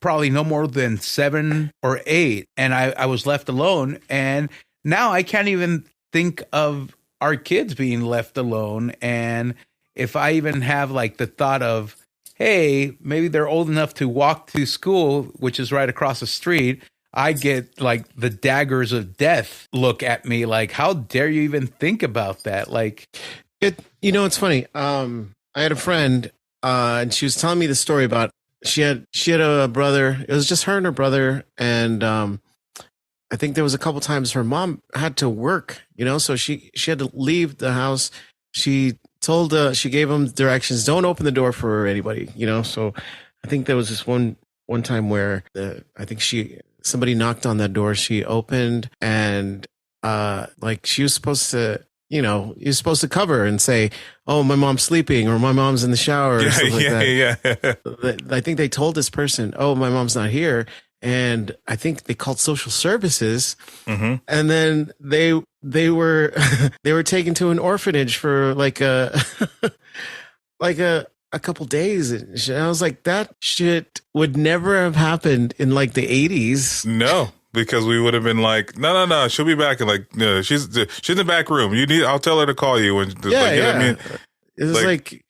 Speaker 4: probably no more than 7 or 8, and I was left alone. And now I can't even think of our kids being left alone. And if I even have like the thought of, hey, maybe they're old enough to walk to school, which is right across the street, I get like the daggers of death look at me like, how dare you even think about that? Like
Speaker 3: it's funny. I had a friend and she was telling me the story about she had a brother. It was just her and her brother. And I think there was a couple times her mom had to work, so she had to leave the house. She gave them directions. Don't open the door for anybody, So I think there was this one time where somebody knocked on that door. She opened, and she was supposed to, you're supposed to cover and say, oh, my mom's sleeping, or my mom's in the shower, or something like that. I think they told this person, oh, my mom's not here. And I think they called social services, and then they were they were taken to an orphanage for like a couple days. And I was like, that shit would never have happened in like the 80s.
Speaker 1: No, because we would have been like, no, she'll be back, and like, no, she's in the back room. I'll tell her to call you when.
Speaker 3: You know what I mean? It was like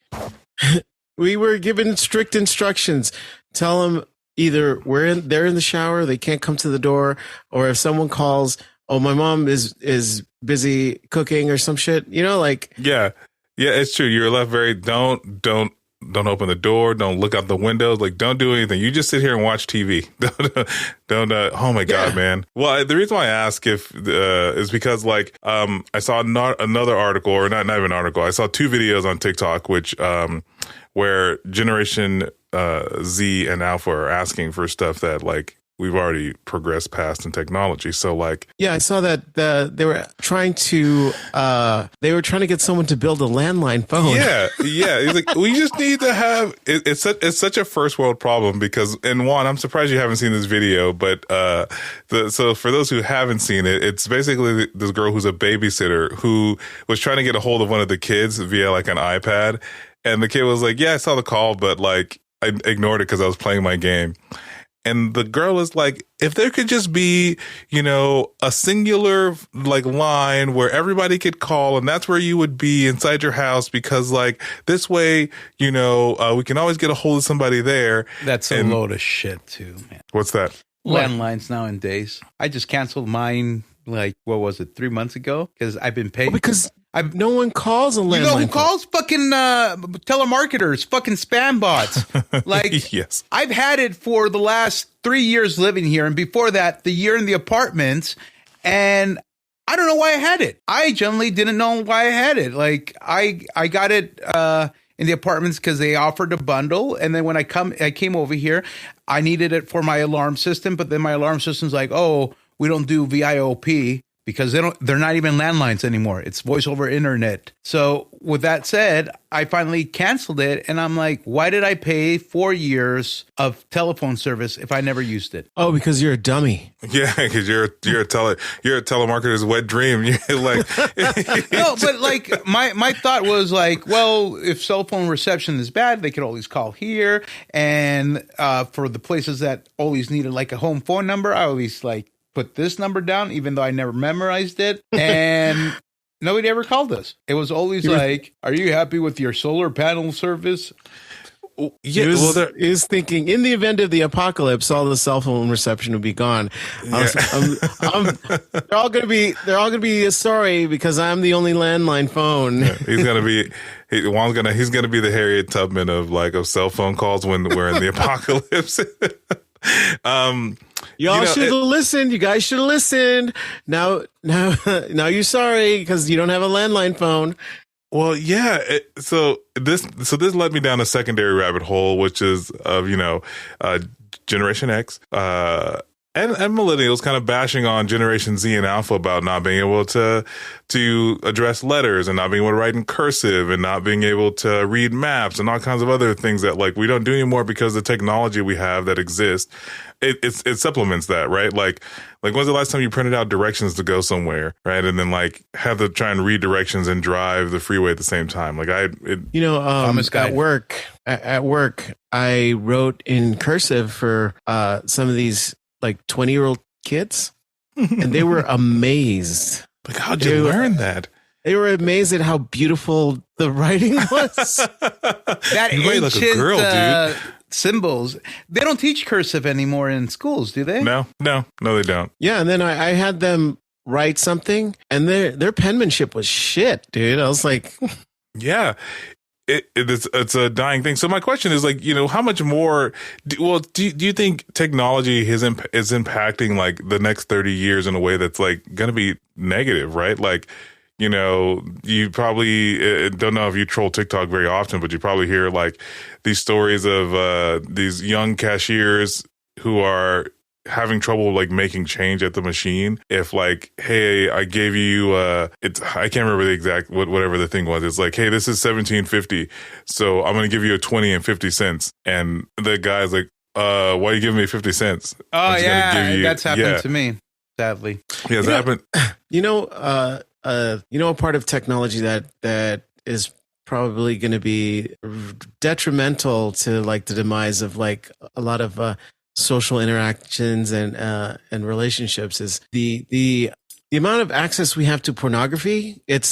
Speaker 3: we were given strict instructions. Tell them. Either they're in the shower, they can't come to the door, or if someone calls, oh, my mom is busy cooking or some shit,
Speaker 1: Yeah, it's true. You're left very don't open the door, don't look out the windows, like don't do anything. You just sit here and watch TV. don't oh my God, man. Well, the reason why I ask if is because like I saw another article, or not even an article. I saw 2 videos on TikTok which where Generation Z and Alpha are asking for stuff that like we've already progressed past in technology. So like,
Speaker 3: yeah, I saw that they were trying to get someone to build a landline phone.
Speaker 1: Yeah. He's like, we just need to have it's such a first world problem because, and Juan, I'm surprised you haven't seen this video, but so for those who haven't seen it, it's basically this girl who's a babysitter who was trying to get a hold of one of the kids via like an iPad, and the kid was like, yeah, I saw the call, but like I ignored it because I was playing my game. And the girl is like, if there could just be, a singular like line where everybody could call and that's where you would be inside your house, because like this way, we can always get a hold of somebody there.
Speaker 4: That's a load of shit too, man.
Speaker 1: What's that?
Speaker 4: Landlines nowadays. I just canceled mine, like, what was it, 3 months ago? Because I've been paying.
Speaker 3: Because no one calls a landline.
Speaker 4: You know who calls? Fucking telemarketers, fucking spam bots. Like,
Speaker 1: yes.
Speaker 4: I've had it for the last 3 years living here, and before that, the year in the apartments, and I don't know why I had it. I generally didn't know why I had it. Like, I got it in the apartments because they offered a bundle, and then when I came over here, I needed it for my alarm system, but then my alarm system's like, oh, we don't do VIOP because they're not even landlines anymore. It's voice over internet. So with that said, I finally canceled it, and I'm like, why did I pay 4 years of telephone service if I never used it?
Speaker 3: Oh, because you're a dummy.
Speaker 1: Yeah, because you're a telemarketer's wet dream. You're like,
Speaker 4: no, but like my thought was like, well, if cell phone reception is bad, they could always call here, and for the places that always needed like a home phone number, I always like put this number down, even though I never memorized it, and nobody ever called us. It was always like, are you happy with your solar panel service?
Speaker 3: Yeah, he was thinking, in the event of the apocalypse, all the cell phone reception would be gone.
Speaker 1: Yeah.
Speaker 3: They're all gonna be sorry because I'm the only landline phone.
Speaker 1: Yeah, he's gonna be the Harriet Tubman of cell phone calls when we're in the apocalypse.
Speaker 3: Y'all should have listened. You guys should have listened. Now you're sorry because you don't have a landline phone.
Speaker 1: Well, yeah. So this led me down a secondary rabbit hole, which is of Generation X and millennials kind of bashing on Generation Z and Alpha about not being able to address letters and not being able to write in cursive and not being able to read maps and all kinds of other things that like we don't do anymore because the technology we have that exists it supplements that, right? Like when's the last time you printed out directions to go somewhere, right? And then like have to try and read directions and drive the freeway at the same time. Like at work, I wrote in cursive for some of these like 20-year-old kids,
Speaker 3: and they were amazed.
Speaker 1: Like, how'd you learn that?
Speaker 3: They were amazed at how beautiful the writing was.
Speaker 4: That ancient like a girl, dude. Symbols. They don't teach cursive anymore in schools, do they?
Speaker 1: No, they don't.
Speaker 3: Yeah, and then I had them write something, and their penmanship was shit, dude. I was like,
Speaker 1: yeah. It's a dying thing. So my question is like, how much more? Do you think technology is impacting like the next 30 years in a way that's like going to be negative, right? Like, you probably don't know if you troll TikTok very often, but you probably hear like these stories of these young cashiers who are having trouble like making change at the machine. If like, hey, I gave you I can't remember the exact whatever the thing was. It's like, hey, this is $17.50, so I'm gonna give you a 20 and 50 cents. And the guy's like, why are you giving me 50 cents?
Speaker 4: Oh yeah, that's happened to me, sadly.
Speaker 1: Yeah, it's happened.
Speaker 3: A part of technology that is probably going to be detrimental to like the demise of like a lot of social interactions and relationships is the amount of access we have to pornography. There's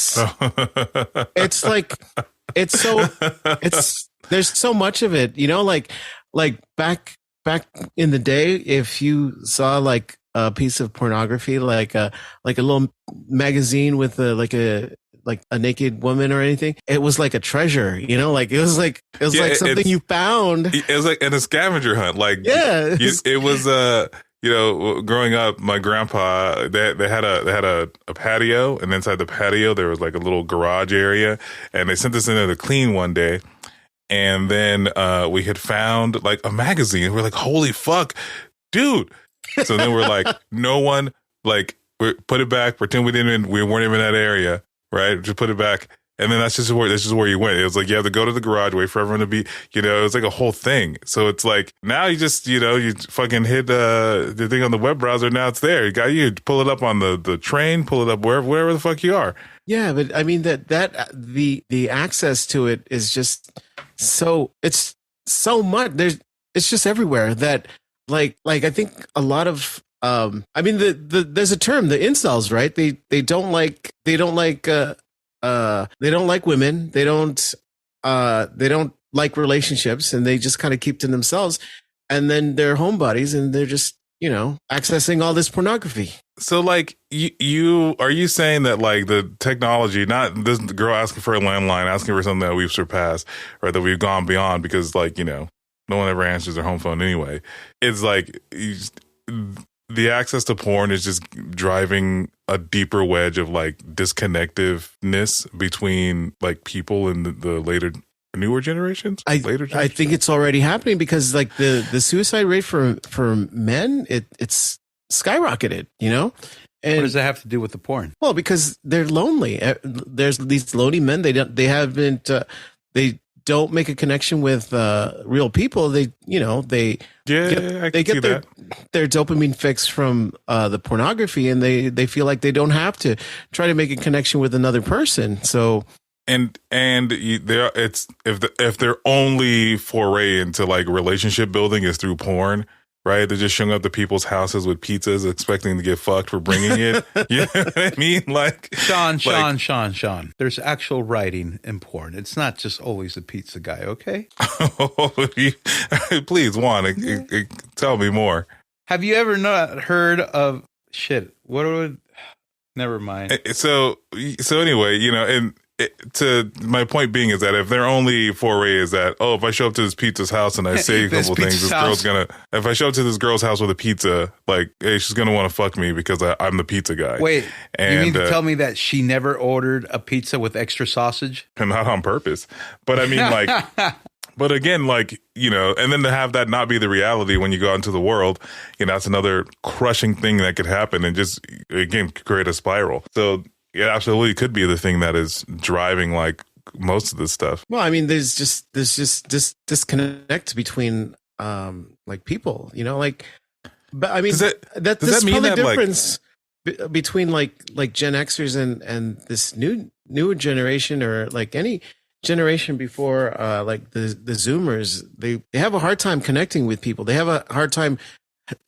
Speaker 3: so much of it, like back in the day, if you saw like a piece of pornography, like a little magazine with a naked woman or anything, it was like a treasure, like it was like something you found.
Speaker 1: It was like in a scavenger hunt. Like,
Speaker 3: yeah,
Speaker 1: it was growing up, my grandpa, they had a patio, and inside the patio there was like a little garage area, and they sent us in there to clean one day. And then we had found like a magazine. We're like, holy fuck, dude. So then we're like, no one, like, put it back, pretend we weren't even in that area, right? Just put it back. And then that's just where you went. It was like, you have to go to the garage, wait for everyone to be, it was like a whole thing. So it's like, now you just, you fucking hit the thing on the web browser. Now it's there. You pull it up on the train, pull it up wherever the fuck you are.
Speaker 3: Yeah. But I mean, the access to it is just it's so much. It's just everywhere that I think a lot of I mean there's a term, the incels, right? They don't like women. They don't like relationships, and they just kind of keep to themselves, and then they're homebodies, and they're just, you know, accessing all this pornography.
Speaker 1: So, like, you are you saying that, like, the technology, not this girl asking for a landline, asking for something that we've surpassed, or that we've gone beyond because, like, you know, no one ever answers their home phone anyway. It's like the access to porn is just driving a deeper wedge of, like, disconnectiveness between, like, people in the later, newer generations.
Speaker 3: I think it's already happening because, like, the suicide rate for men, it's skyrocketed, you know. And
Speaker 4: what does that have to do with the porn?
Speaker 3: Well, because they're lonely. There's these lonely men. They don't make a connection with real people. They get their dopamine fix from the pornography, and they feel like they don't have to try to make a connection with another person. So
Speaker 1: if their only foray into, like, relationship building is through porn, right? They're just showing up to people's houses with pizzas, expecting to get fucked for bringing it. You know what I mean? Like,
Speaker 4: Sean. There's actual writing in porn. It's not just always a pizza guy, okay?
Speaker 1: Please, Juan, tell me more.
Speaker 4: Have you ever not heard of shit? Never mind.
Speaker 1: So anyway, you know, and to my point being is that if their only foray is that, if I show up to this pizza's house and I say a couple things, if I show up to this girl's house with a pizza, like, hey, she's gonna want to fuck me because I'm the pizza guy.
Speaker 4: Wait, you mean to tell me that she never ordered a pizza with extra sausage?
Speaker 1: And not on purpose. But I mean, like, but again, like, you know, and then to have that not be the reality when you go out into the world, you know, that's another crushing thing that could happen and just, again, create a spiral. So it absolutely could be the thing that is driving, like, most of this stuff.
Speaker 3: Well, I mean, there's just this disconnect between like people, you know, like, but I mean, does that mean that difference between like Gen Xers and this newer generation, or like any generation before, like the Zoomers, they have a hard time connecting with people. They have a hard time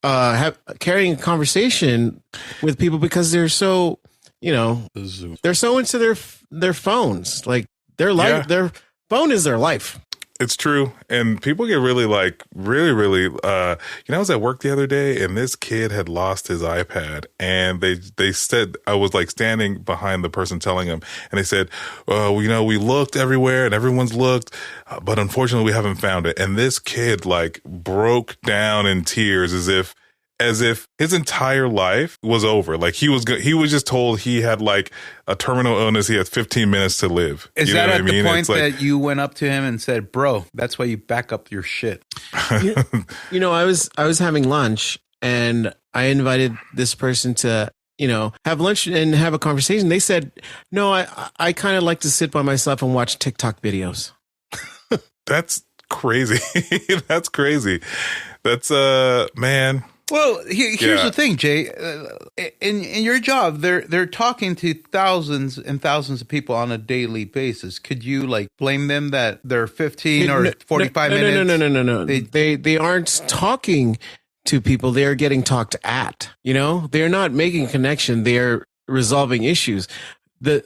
Speaker 3: carrying a conversation with people because they're so, you know, they're so into their phones. Like, their life, their phone is their life.
Speaker 1: It's true. And people get really, like, really, you know, I was at work the other day and this kid had lost his iPad, and they said, I was, like, standing behind the person telling him, and they said, you know, we looked everywhere and everyone's looked, but unfortunately we haven't found it. And this kid, like, broke down in tears as if his entire life was over. Like, he was just told he had, like, a terminal illness. He had 15 minutes to live.
Speaker 4: Is that at the point that you went up to him and said, bro, that's why you back up your shit?
Speaker 3: You know, I was having lunch, and I invited this person to, you know, have lunch and have a conversation. They said, no, I kind of like to sit by myself and watch TikTok videos.
Speaker 1: That's crazy. That's crazy. That's, man.
Speaker 4: Well, here's the thing, Jay. In your job, they're talking to thousands and thousands of people on a daily basis. Could you, like, blame them that they're 15 or 45 minutes?
Speaker 3: No. They aren't talking to people. They are getting talked at. You know, they're not making a connection. They are resolving issues. The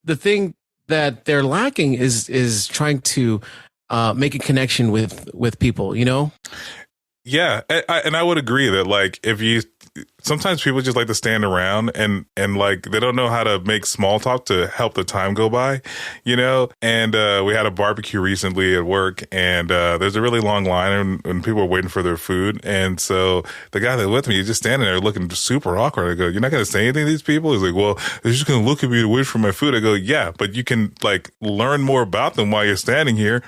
Speaker 3: thing that they're lacking is trying to make a connection with people. You know.
Speaker 1: Yeah, and I would agree that, like, sometimes people just like to stand around and like, they don't know how to make small talk to help the time go by, you know? And we had a barbecue recently at work, and there's a really long line and people are waiting for their food. And so the guy that with me, he's just standing there looking super awkward. I go, you're not going to say anything to these people? He's like, well, they're just going to look at me to wait for my food. I go, yeah, but you can, like, learn more about them while you're standing here.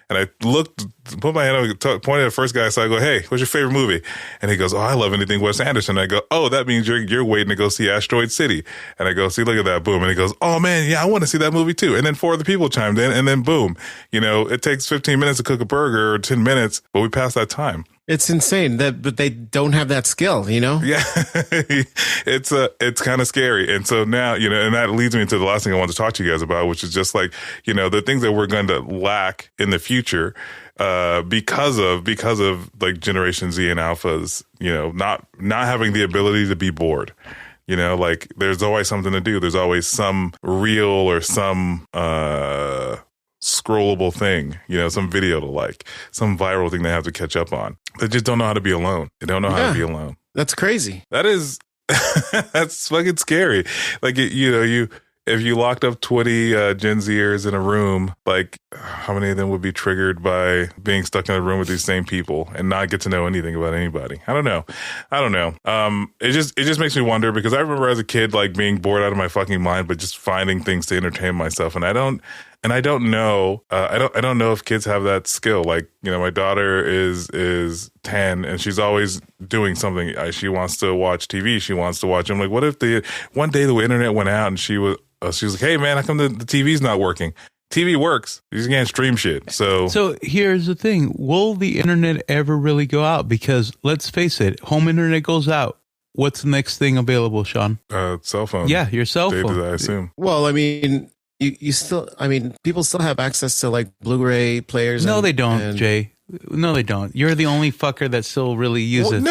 Speaker 1: And I put my hand up, pointed at the first guy. So I go, hey, what's your favorite movie? And he goes, oh, I love anything Wes Anderson. I go, oh, that means you're waiting to go see Asteroid City. And I go, see, look at that, boom. And he goes, oh man, yeah, I want to see that movie too. And then 4 other people chimed in, and then boom, you know, it takes 15 minutes to cook a burger or 10 minutes, but we passed that time.
Speaker 3: It's insane but they don't have that skill, you know?
Speaker 1: Yeah. It's kind of scary. And so now, you know, and that leads me into the last thing I want to talk to you guys about, which is just, like, you know, the things that we're going to lack in the future. because of like Generation Z and Alphas, not having the ability to be bored. Like there's always something to do. There's always some reel or some scrollable thing, some video to like, some viral thing they have to catch up on. They just don't know how to be alone. They don't know how to be alone.
Speaker 3: That's crazy.
Speaker 1: That is, that's fucking scary. Like, if you locked up 20 Gen Zers in a room, like how many of them would be triggered by being stuck in a room with these same people and not get to know anything about anybody? I don't know. It just makes me wonder, because I remember as a kid, like being bored out of my fucking mind, but just finding things to entertain myself. And I don't know. I don't know if kids have that skill. Like, my daughter is 10 and she's always doing something. She wants to watch TV. She wants to watch. I'm like, what if one day the internet went out and she was like, hey man, how come the TV's not working? TV works. You just can't stream shit. So
Speaker 4: here's the thing. Will the internet ever really go out? Because let's face it, home internet goes out. What's the next thing available, Sean?
Speaker 1: Cell phone.
Speaker 4: Yeah, your cell phone.
Speaker 1: I assume.
Speaker 3: Well, I mean, people still have access to like Blu-ray players.
Speaker 4: No, they don't, Jay. No, they don't. You're the only fucker that still really uses.
Speaker 3: No.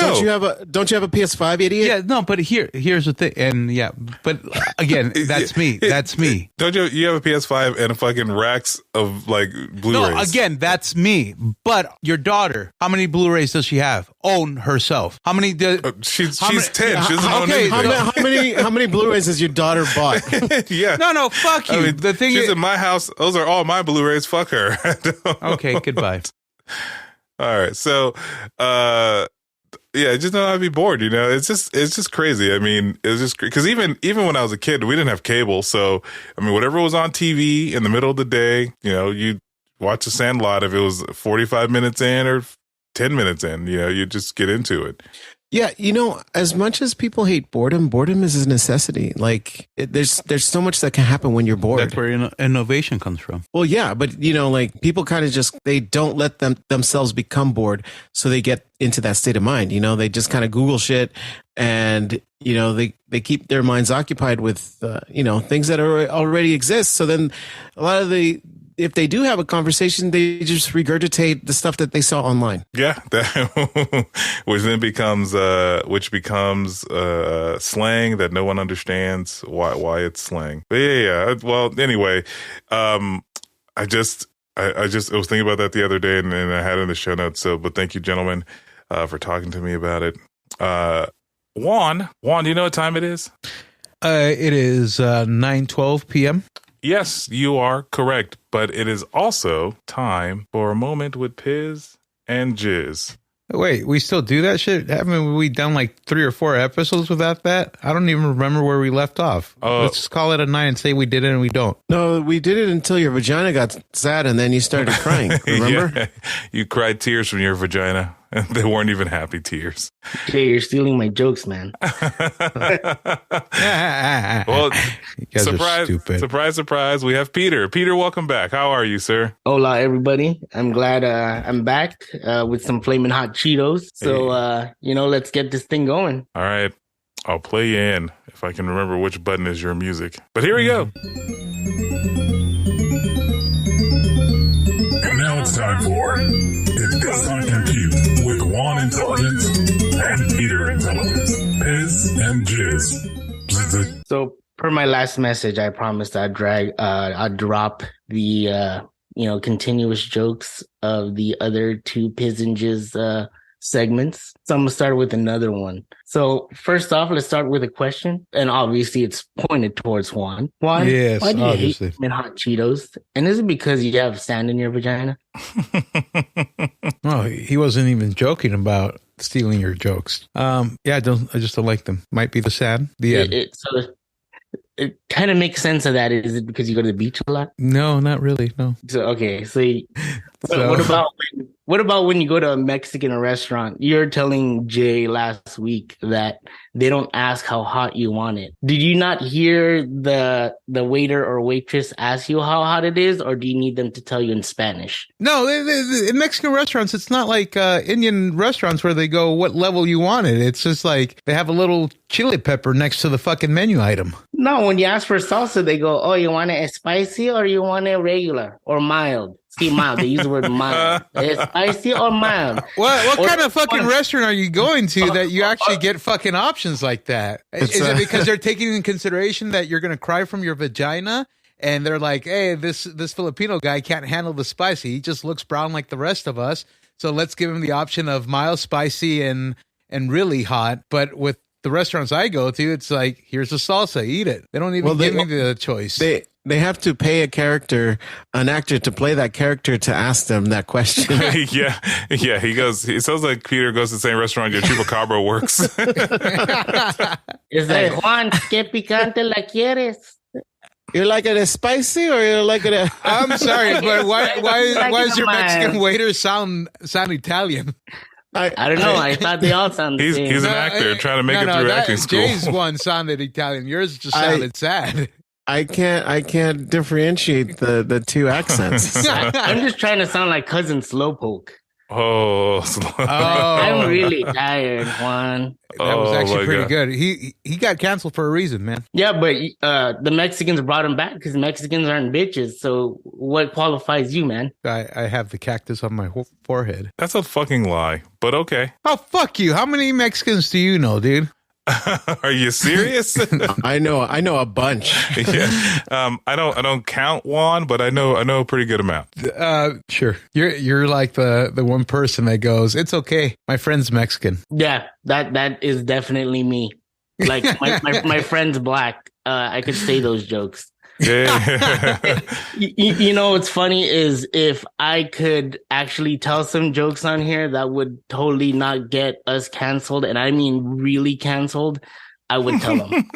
Speaker 3: Don't you have a PS5, idiot?
Speaker 4: Yeah, no, but here's the thing, and but again, that's me. That's me.
Speaker 1: Don't you have a PS5 and a fucking racks of like Blu-rays?
Speaker 4: No, again, that's me. But your daughter, how many Blu-rays does she have? Own herself. How many?
Speaker 1: She's 10. She doesn't own anything.
Speaker 3: How many Blu-rays has your daughter bought?
Speaker 1: Yeah.
Speaker 4: No, fuck you. The thing
Speaker 1: she's
Speaker 4: is,
Speaker 1: in my house. Those are all my Blu-rays. Fuck her.
Speaker 4: Okay, goodbye.
Speaker 1: All right, so just don't have to be bored. It's just crazy. I mean, it's just because even when I was a kid, we didn't have cable, so I mean, whatever was on TV in the middle of the day, you'd watch The Sandlot. If it was 45 minutes in or 10 minutes in, you just get into it.
Speaker 3: Yeah, as much as people hate boredom is a necessity. Like, there's so much that can happen when you're bored.
Speaker 4: That's where innovation comes from.
Speaker 3: Well, yeah, but like people kind of they don't let themselves become bored, so they get into that state of mind. They just kind of Google shit, and they keep their minds occupied with things that already exist. So then a lot of if they do have a conversation, they just regurgitate the stuff that they saw online.
Speaker 1: Yeah, which then becomes slang that no one understands why it's slang. But yeah. Well, anyway, I was thinking about that the other day, and I had it in the show notes. So, but thank you, gentlemen, for talking to me about it. Juan, do you know what time it is?
Speaker 2: It is 9:12 p.m.
Speaker 1: Yes, you are correct, but it is also time for a moment with Piz and Jizz.
Speaker 2: Wait, we still do that shit? Haven't we done like 3 or 4 episodes without that? I don't even remember where we left off. Let's just call it a 9 and say we did it and we don't.
Speaker 3: No, we did it until your vagina got sad and then you started crying. Remember?
Speaker 1: Yeah, you cried tears from your vagina. They weren't even happy tears.
Speaker 5: Jay, you're stealing my jokes, man.
Speaker 1: Well, surprise. We have Peter. Peter, welcome back. How are you, sir?
Speaker 5: Hola, everybody. I'm glad I'm back with some flaming hot Cheetos. So, let's get this thing going.
Speaker 1: All right. I'll play you in if I can remember which button is your music. But here we go.
Speaker 6: And now it's time for It Does Not Compute with Juan Intelligence and Peter Intelligence. Piz and Jizz.
Speaker 5: So, per my last message, I promised I'd drop the continuous jokes of the other 2 Piz and Jizz segments. So I'm gonna start with another one. So first off, let's start with a question, and obviously it's pointed towards Juan. Juan,
Speaker 2: yes,
Speaker 5: why do you
Speaker 2: obviously
Speaker 5: hate hot Cheetos? And is it because you have sand in your vagina?
Speaker 2: No, he wasn't even joking about stealing your jokes. I just don't like them. Might be the sand. The end.
Speaker 5: It kind of makes sense of that. Is it because you go to the beach a lot?
Speaker 2: No, not really. No.
Speaker 5: So okay, what about when you go to a Mexican restaurant? You're telling Jay last week that they don't ask how hot you want it. Did you not hear the waiter or waitress ask you how hot it is, or do you need them to tell you in Spanish?
Speaker 2: No, in Mexican restaurants, it's not like Indian restaurants where they go, what level you want it. It's just like they have a little chili pepper next to the fucking menu item.
Speaker 5: No, when you ask for salsa, they go, oh, you want it spicy or you want it regular or mild? See, mild. They use the word mild. Spicy or mild?
Speaker 2: What kind of fucking restaurant are you going to that you actually get fucking options like that? Is it because they're taking in consideration that you're going to cry from your vagina? And they're like, hey, this Filipino guy can't handle the spicy. He just looks brown like the rest of us. So let's give him the option of mild, spicy, and really hot. But with the restaurants I go to, it's like, here's the salsa, eat it. They don't even give me the choice.
Speaker 3: They have to pay an actor to play that character to ask them that question.
Speaker 1: yeah. It sounds like Peter goes to the same restaurant your chupacabra works.
Speaker 5: It's like, Juan, ¿qué picante la quieres?
Speaker 3: You like it as spicy or you like it?
Speaker 2: I'm sorry, but why does your Mexican waiter sound Italian?
Speaker 5: I don't know. I thought they all sound the same.
Speaker 1: He's an actor trying to make it through acting school.
Speaker 2: Jay's one sounded Italian. Yours just sounded sad.
Speaker 3: I can't differentiate the two accents.
Speaker 5: I'm just trying to sound like Cousin Slowpoke.
Speaker 1: Oh,
Speaker 5: I'm really tired, Juan.
Speaker 2: That was actually pretty good. He got canceled for a reason, man.
Speaker 5: Yeah, but the Mexicans brought him back because Mexicans aren't bitches. So what qualifies you, man?
Speaker 2: I have the cactus on my forehead.
Speaker 1: That's a fucking lie, but okay.
Speaker 2: Oh, fuck you. How many Mexicans do you know, dude?
Speaker 1: Are you serious?
Speaker 3: I know a bunch.
Speaker 1: Yeah. I don't count Juan, but I know a pretty good amount.
Speaker 2: Sure. You're like the one person that goes, it's okay. My friend's Mexican.
Speaker 5: Yeah, that is definitely me. Like my friend's black. I could say those jokes.
Speaker 1: Yeah.
Speaker 5: You know what's funny is if I could actually tell some jokes on here that would totally not get us canceled, and I mean really canceled, I would tell them.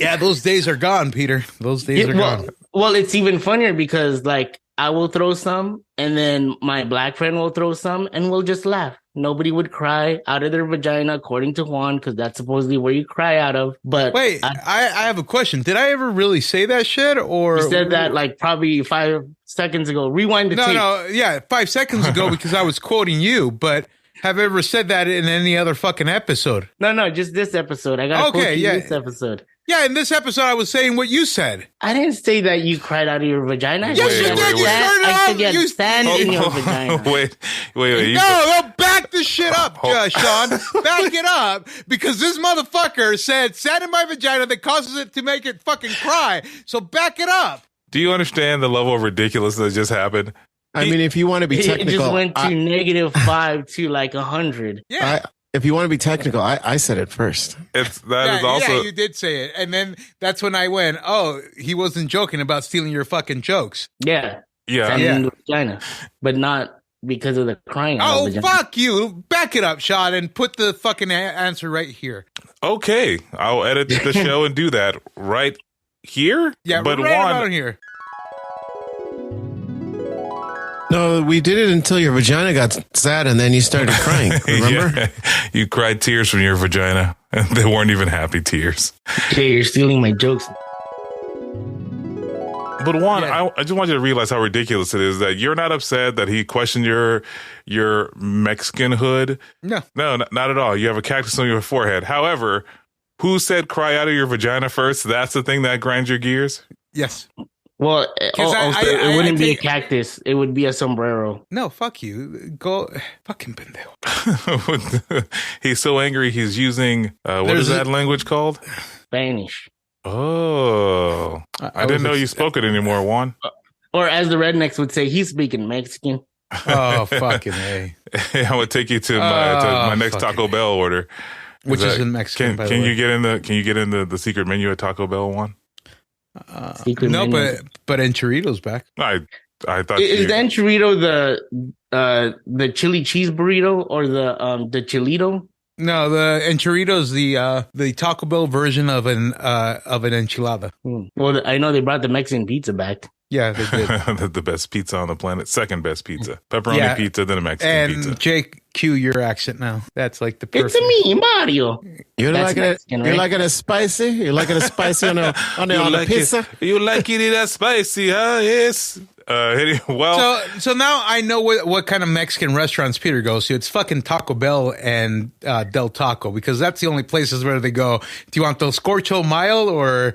Speaker 2: Yeah, those days are gone, Peter. Those days are gone.
Speaker 5: Well, it's even funnier because like I will throw some and then my black friend will throw some and we'll just laugh. Nobody would cry out of their vagina, according to Juan, because that's supposedly where you cry out of. But
Speaker 2: wait, I have a question. Did I ever really say that shit? Or
Speaker 5: you said that like probably 5 seconds ago. Rewind the tape.
Speaker 2: No, yeah, 5 seconds ago because I was quoting you. But have I ever said that in any other fucking episode?
Speaker 5: No, just this episode. I got to this episode.
Speaker 2: Yeah, in this episode, I was saying what you said.
Speaker 5: I didn't say that you cried out of your vagina.
Speaker 2: Yes, you did. You started
Speaker 5: I
Speaker 2: off.
Speaker 5: said you had sand in your vagina.
Speaker 1: Wait.
Speaker 2: No, back this shit up, Sean. Back it up. Because this motherfucker said sand in my vagina that causes it to make it fucking cry. So back it up.
Speaker 1: Do you understand the level of ridiculousce that just happened?
Speaker 3: I mean, if you want to be technical.
Speaker 5: It just went to -5 to like 100.
Speaker 2: Yeah.
Speaker 3: If you want to be technical, I said it first.
Speaker 2: Yeah, you did say it. And then that's when I went, oh, he wasn't joking about stealing your fucking jokes.
Speaker 5: Yeah.
Speaker 1: Yeah.
Speaker 5: In the vagina, but not because of the crying.
Speaker 2: Oh, fuck you. Back it up, Sean, and put the fucking answer right here.
Speaker 1: Okay. I'll edit the show and do that right here.
Speaker 2: Yeah,
Speaker 1: but
Speaker 2: right around here.
Speaker 3: No, we did it until your vagina got sad and then you started crying. Remember?
Speaker 1: Yeah. You cried tears from your vagina, and they weren't even happy tears.
Speaker 5: Okay, you're stealing my jokes.
Speaker 1: But Juan, I just want you to realize how ridiculous it is that you're not upset that he questioned your Mexican hood.
Speaker 2: No,
Speaker 1: not at all. You have a cactus on your forehead. However, who said cry out of your vagina first? That's the thing that grinds your gears?
Speaker 2: Yes.
Speaker 5: Well, it wouldn't be a cactus. It would be a sombrero.
Speaker 2: No, fuck you. Go fucking pendejo.
Speaker 1: He's so angry he's using, what is that language called?
Speaker 5: Spanish.
Speaker 1: Oh. I didn't know you spoke it anymore, Juan.
Speaker 5: Or as the rednecks would say, he's speaking Mexican.
Speaker 2: Oh, fucking A.
Speaker 1: I would take you to my next Taco Bell order.
Speaker 2: Which is in Mexican, by the way.
Speaker 1: Can you get in the secret menu at Taco Bell, Juan?
Speaker 2: No, but Enchilito's back.
Speaker 1: I thought
Speaker 5: is the Enchilito the chili cheese burrito or the chilito?
Speaker 2: No, the Enchilito's the Taco Bell version of an enchilada.
Speaker 5: Well, I know they brought the Mexican pizza back.
Speaker 2: Yeah, they did.
Speaker 1: The best pizza on the planet. Second best pizza. Pepperoni pizza, then a Mexican pizza.
Speaker 2: And Jake, cue your accent now. That's like the perfect.
Speaker 5: It's me, Mario.
Speaker 3: You like it?
Speaker 5: Mexican, right?
Speaker 3: You like it spicy? You like it spicy on the pizza?
Speaker 1: You like it that spicy, huh? Yes. Well,
Speaker 2: So now I know what kind of Mexican restaurants Peter goes to. It's fucking Taco Bell and Del Taco, because that's the only places where they go. Do you want the Scorcho Mile or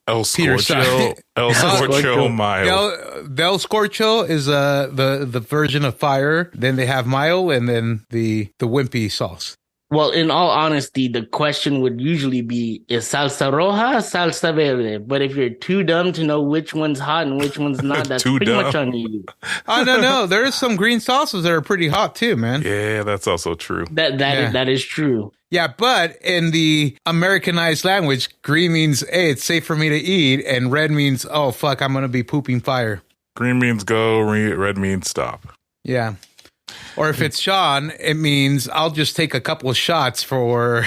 Speaker 1: El
Speaker 2: Peter's
Speaker 1: Scorcho? El Scorcho Mile.
Speaker 2: Del Scorcho is the version of fire. Then they have Mile, and then the wimpy sauce.
Speaker 5: Well, in all honesty, the question would usually be, is salsa roja, salsa verde? But if you're too dumb to know which one's hot and which one's not, that's
Speaker 1: Too
Speaker 5: pretty
Speaker 1: dumb.
Speaker 5: much on you.
Speaker 2: Oh, no. There's some green sauces that are pretty hot too, man.
Speaker 1: Yeah, that's also true.
Speaker 5: That is true.
Speaker 2: Yeah, but in the Americanized language, green means, hey, it's safe for me to eat, and red means, oh, fuck, I'm going to be pooping fire.
Speaker 1: Green means go, red means stop.
Speaker 2: Yeah. Or if it's Sean, it means I'll just take a couple of shots for...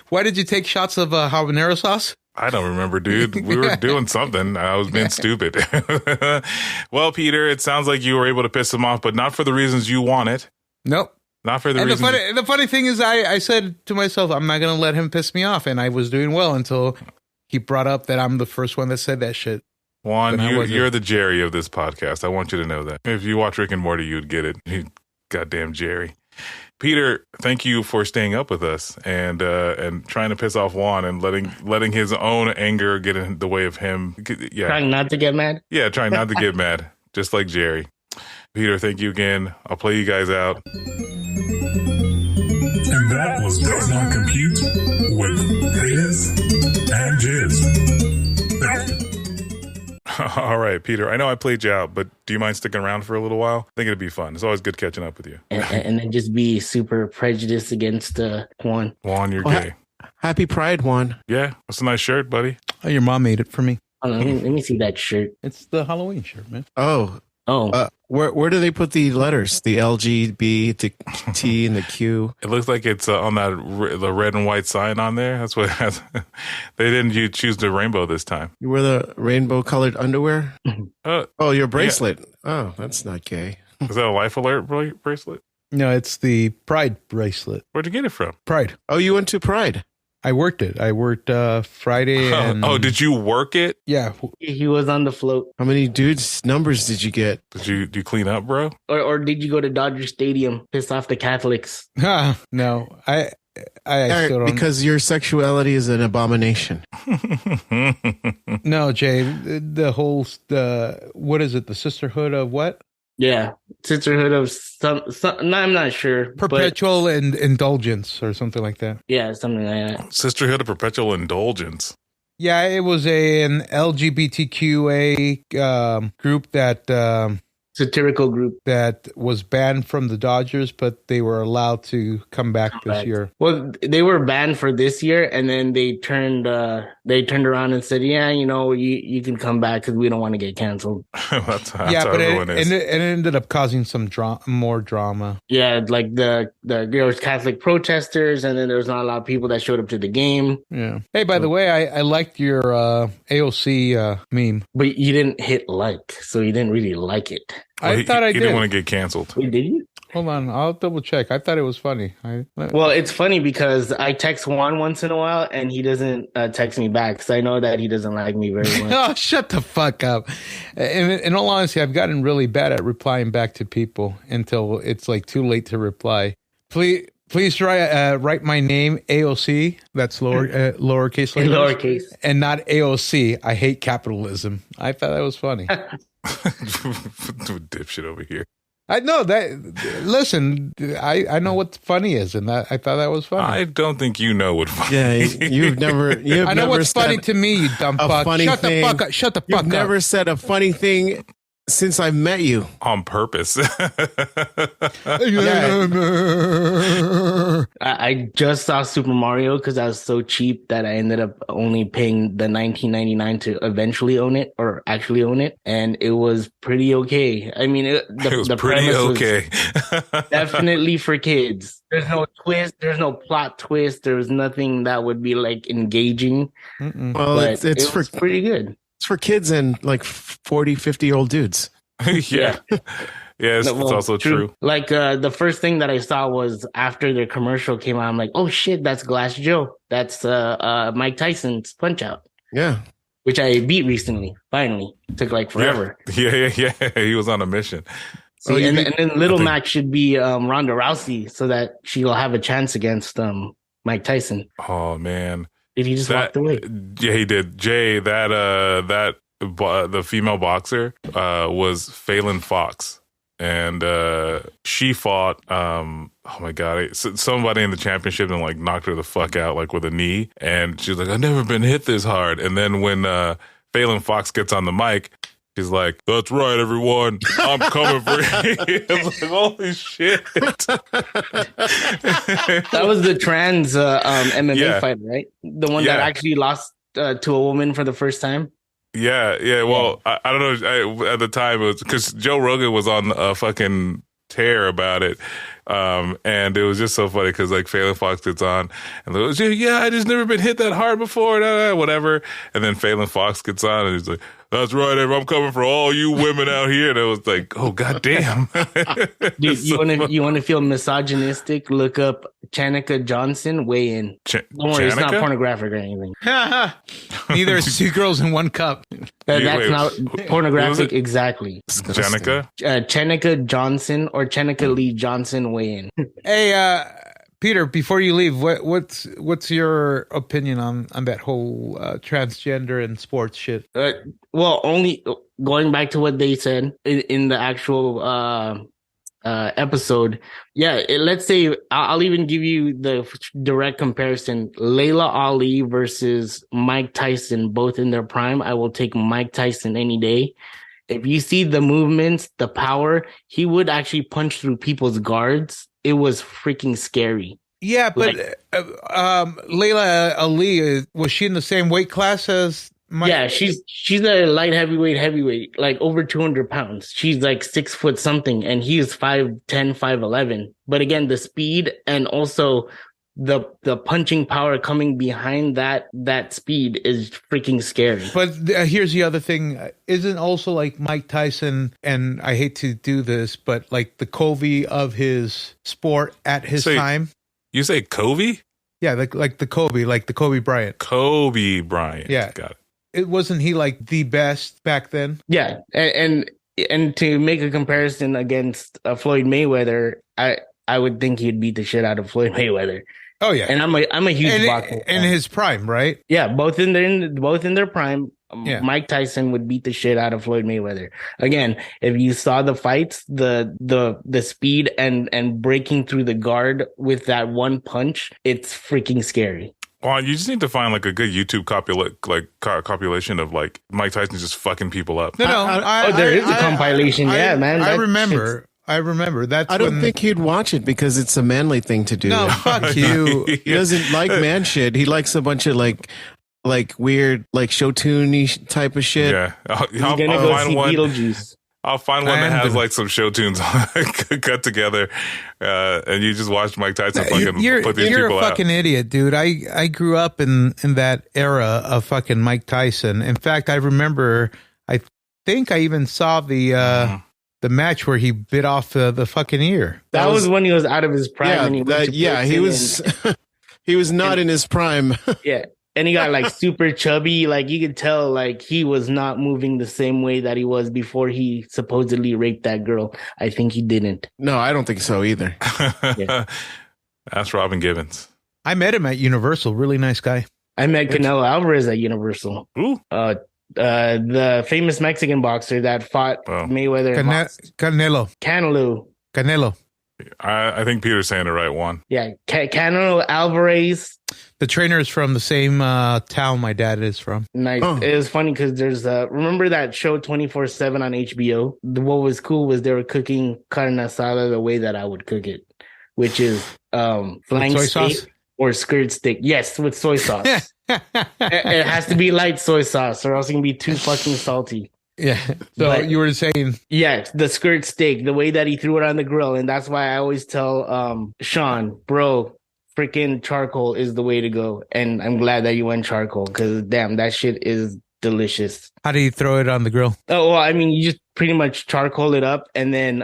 Speaker 2: Why did you take shots of habanero sauce?
Speaker 1: I don't remember, dude. We were doing something. I was being stupid. Well, Peter, it sounds like you were able to piss him off, but not for the reasons you wanted.
Speaker 2: Nope.
Speaker 1: Not for the
Speaker 2: And
Speaker 1: reasons...
Speaker 2: the funny thing is, I said to myself, I'm not going to let him piss me off, and I was doing well until he brought up that I'm the first one that said that shit.
Speaker 1: Juan, you're the Jerry of this podcast. I want you to know that. If you watch Rick and Morty, you'd get it. Goddamn Jerry. Peter, thank you for staying up with us and trying to piss off Juan and letting his own anger get in the way of him. Yeah.
Speaker 5: Trying not to get mad?
Speaker 1: Yeah, trying not to get mad, just like Jerry. Peter, thank you again. I'll play you guys out.
Speaker 6: And that was Does Not Compute with Piz and Jizz. Thank you.
Speaker 1: All right, Peter, I know I played you out, but do you mind sticking around for a little while? I think it'd be fun. It's always good catching up with you.
Speaker 5: And then just be super prejudiced against Juan.
Speaker 1: Juan, you're gay.
Speaker 3: Happy Pride, Juan.
Speaker 1: Yeah, that's a nice shirt, buddy.
Speaker 2: Oh, your mom made it for me.
Speaker 5: Hold on, let me see that shirt.
Speaker 2: It's the Halloween shirt, man.
Speaker 3: Oh, where do they put the letters? The L, G, B, the T, and the Q.
Speaker 1: It looks like it's on that the red and white sign on there. That's what it has. They didn't choose the rainbow this time.
Speaker 3: You wear the rainbow-colored underwear? Your bracelet.
Speaker 1: Yeah.
Speaker 3: Oh, that's not gay.
Speaker 1: Is that a Life Alert bracelet?
Speaker 2: No, it's the Pride bracelet.
Speaker 1: Where'd you get it from?
Speaker 2: Pride.
Speaker 3: Oh, you went to Pride.
Speaker 2: I worked it. I worked Friday. And,
Speaker 1: did you work it?
Speaker 2: Yeah.
Speaker 5: He was on the float.
Speaker 3: How many numbers did you get?
Speaker 1: Did you clean up, bro?
Speaker 5: Or did you go to Dodger Stadium, piss off the Catholics?
Speaker 2: No, I
Speaker 3: Eric,
Speaker 2: still don't.
Speaker 3: because your sexuality is an abomination.
Speaker 2: No, Jay, the whole, what is it? The sisterhood of what?
Speaker 5: Yeah, sisterhood of some no, I'm not sure.
Speaker 2: Perpetual and indulgence or something like that.
Speaker 5: Yeah, something like that.
Speaker 1: Sisterhood of Perpetual Indulgence.
Speaker 2: Yeah, it was an LGBTQA group that
Speaker 5: satirical group
Speaker 2: that was banned from the Dodgers, but they were allowed to come back this year.
Speaker 5: Well, they were banned for this year, and then they turned around and said, "Yeah, you can come back because we don't want to get canceled."
Speaker 1: that's
Speaker 2: yeah, but
Speaker 1: it
Speaker 2: ended up causing some more drama.
Speaker 5: Yeah, like there was Catholic protesters, and then there was not a lot of people that showed up to the game.
Speaker 2: Yeah. Hey, by the way, I liked your AOC meme,
Speaker 5: but you didn't hit like, so you didn't really like it.
Speaker 2: I thought I did.
Speaker 1: You didn't want to get canceled.
Speaker 5: Wait, did you?
Speaker 2: Hold on, I'll double check. I thought it was funny.
Speaker 5: Well, it's funny because I text Juan once in a while, and he doesn't text me back because I know that he doesn't like me very much.
Speaker 2: Oh, shut the fuck up! In all honesty, I've gotten really bad at replying back to people until it's like too late to reply. Please write my name AOC. That's lowercase letters.
Speaker 5: Lowercase,
Speaker 2: and not AOC. I hate capitalism. I thought that was funny.
Speaker 1: Dipshit over here.
Speaker 2: I know that. Listen, I know what funny is, and I thought that was funny.
Speaker 1: I don't think you know what funny.
Speaker 3: Yeah, you've never.
Speaker 2: I know what's funny to me, you dumb fuck. Shut the fuck up. Shut the fuck up.
Speaker 3: You've never said a funny thing since I met you.
Speaker 1: On purpose.
Speaker 5: I just saw Super Mario because I was so cheap that I ended up only paying the $19.99 to eventually own it or actually own it, and it was pretty okay. I mean, it was
Speaker 1: pretty okay.
Speaker 5: Definitely for kids. There's no twist. There's no plot twist. There was nothing that would be like engaging.
Speaker 3: Well,
Speaker 5: but it was pretty good.
Speaker 3: It's for kids and like 40, 50-year-old dudes.
Speaker 1: Yeah. Yes, it's also true.
Speaker 5: Like the first thing that I saw was after the commercial came out. I'm like, oh shit, that's Glass Joe. That's Mike Tyson's Punch Out.
Speaker 3: Yeah,
Speaker 5: which I beat recently. Finally, took like forever.
Speaker 1: Yeah. He was on a mission.
Speaker 5: See, and then Little Mac should be Ronda Rousey, so that she'll have a chance against Mike Tyson.
Speaker 1: Oh man,
Speaker 5: did he just walk away?
Speaker 1: Yeah, he did. Jay, the female boxer was Phelan Fox. And she fought oh my god, somebody in the championship and like knocked her the fuck out like with a knee, and she's like, I've never been hit this hard. And then when Phelan Fox gets on the mic, she's like, that's right, everyone, I'm coming for you. It's like, holy shit.
Speaker 5: That was the trans MMA fight, right? The one that actually lost to a woman for the first time.
Speaker 1: Yeah. Well, I don't know. At the time, it was because Joe Rogan was on a fucking tear about it. And it was just so funny because like Phelan Fox gets on and goes, yeah, I just never been hit that hard before, whatever. And then Phelan Fox gets on and he's like, that's right, I'm coming for all you women out here. And it was like, oh goddamn.
Speaker 5: Dude, you want to feel misogynistic? Look up Chanika Johnson weigh in. Don't worry, it's not pornographic or anything.
Speaker 2: Neither is two girls in one cup.
Speaker 5: That's not pornographic exactly.
Speaker 1: Chanika?
Speaker 5: Chanika Johnson or Chanika Lee Johnson weigh in.
Speaker 2: Hey, Peter, before you leave, what's your opinion on that whole transgender and sports shit?
Speaker 5: Well, only going back to what they said in the actual episode. Yeah, let's say I'll even give you the direct comparison. Layla Ali versus Mike Tyson, both in their prime. I will take Mike Tyson any day. If you see the movements, the power, he would actually punch through people's guards. It was freaking scary.
Speaker 2: Yeah, but Layla Ali, was she in the same weight class as Mike?
Speaker 5: Yeah, she's a light heavyweight, like over 200 pounds. She's like 6 foot something, and he's 5'10", 5'11". But again, the speed and also the punching power coming behind that speed is freaking scary.
Speaker 2: But here's the other thing. Isn't also like Mike Tyson, and I hate to do this, but like the Kobe of his sport at his time.
Speaker 1: You say Kobe?
Speaker 2: Yeah, like the Kobe Bryant.
Speaker 1: Kobe Bryant.
Speaker 2: Yeah.
Speaker 1: Got it.
Speaker 2: It wasn't he like the best back then?
Speaker 5: Yeah. And to make a comparison against Floyd Mayweather, I would think he'd beat the shit out of Floyd Mayweather.
Speaker 2: Oh yeah.
Speaker 5: And I'm a huge boxing fan.
Speaker 2: In his prime, right?
Speaker 5: Yeah, both in their prime.
Speaker 2: Yeah.
Speaker 5: Mike Tyson would beat the shit out of Floyd Mayweather. Again, if you saw the fights, the speed and breaking through the guard with that one punch, it's freaking scary.
Speaker 1: Well, you just need to find like a good YouTube compilation of like Mike Tyson just fucking people up.
Speaker 2: No,
Speaker 5: there is a compilation. Yeah, man.
Speaker 2: I remember. That's.
Speaker 3: I don't think he'd watch it because it's a manly thing to do.
Speaker 2: No, fuck you.
Speaker 3: He doesn't like man shit. He likes a bunch of like weird, like show tune-y type of shit.
Speaker 1: Yeah,
Speaker 5: I'll find one. Beetlejuice.
Speaker 1: I'll find one that has like some show tunes cut together, and you just watch Mike Tyson fucking put these people out.
Speaker 2: You're a fucking idiot, dude. I grew up in that era of fucking Mike Tyson. In fact, I remember. I think I even saw the match where he bit off the fucking ear.
Speaker 5: That was when he was out of his prime.
Speaker 3: He was. He was not in his prime.
Speaker 5: Yeah. And he got like super chubby. Like you could tell like he was not moving the same way that he was before he supposedly raped that girl. I think he didn't.
Speaker 3: No, I don't think so either.
Speaker 1: Yeah. That's Robin Givens.
Speaker 2: I met him at Universal. Really nice guy.
Speaker 5: I met Canelo Alvarez at Universal.
Speaker 1: Ooh.
Speaker 5: The famous Mexican boxer that fought Mayweather.
Speaker 2: Canelo.
Speaker 1: I think Peter's saying the right one.
Speaker 5: Yeah, Canelo Alvarez.
Speaker 2: The trainer is from the same town my dad is from.
Speaker 5: Nice. Oh. It was funny because there's remember that show 24/7 on HBO? What was cool was they were cooking carne asada the way that I would cook it, which is flank steak sauce? Or skirt steak. Yes, with soy sauce. It has to be light soy sauce or else it can be too fucking salty.
Speaker 2: Yeah. So but, you were saying,
Speaker 5: yeah, the skirt steak, the way that he threw it on the grill, and that's why I always tell Sean, bro, freaking charcoal is the way to go. And I'm glad that you went charcoal because damn, that shit is delicious.
Speaker 2: How do you throw it on the grill?
Speaker 5: Oh, well, I mean, you just pretty much charcoal it up, and then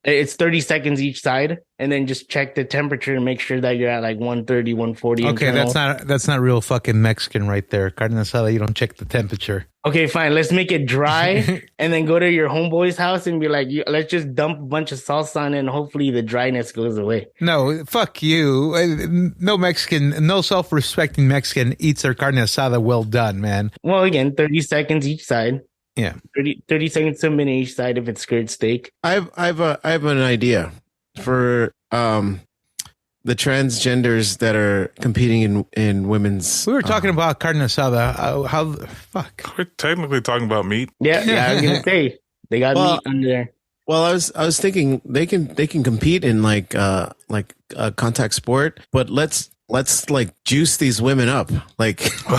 Speaker 5: it's 30 seconds each side, and then just check the temperature and make sure that you're at like 130, 140.
Speaker 2: Okay,
Speaker 5: internal.
Speaker 2: that's not real fucking Mexican right there. Carne asada, you don't check the temperature.
Speaker 5: Okay, fine. Let's make it dry, and then go to your homeboy's house and be like, let's just dump a bunch of salsa on it, and hopefully the dryness goes away.
Speaker 2: No, fuck you. No Mexican, no self-respecting Mexican eats their carne asada well done, man.
Speaker 5: Well, again, 30 seconds each side.
Speaker 2: Yeah.
Speaker 5: 30 seconds to a minute each side if it's skirt steak.
Speaker 3: I have an idea for the transgenders that are competing in women's.
Speaker 2: We were talking about carne asada. How fuck?
Speaker 1: We're technically talking about meat.
Speaker 5: Yeah, I was gonna say they got meat under there.
Speaker 3: Well, I was thinking they can compete in like contact sport, but let's like juice these women up, like full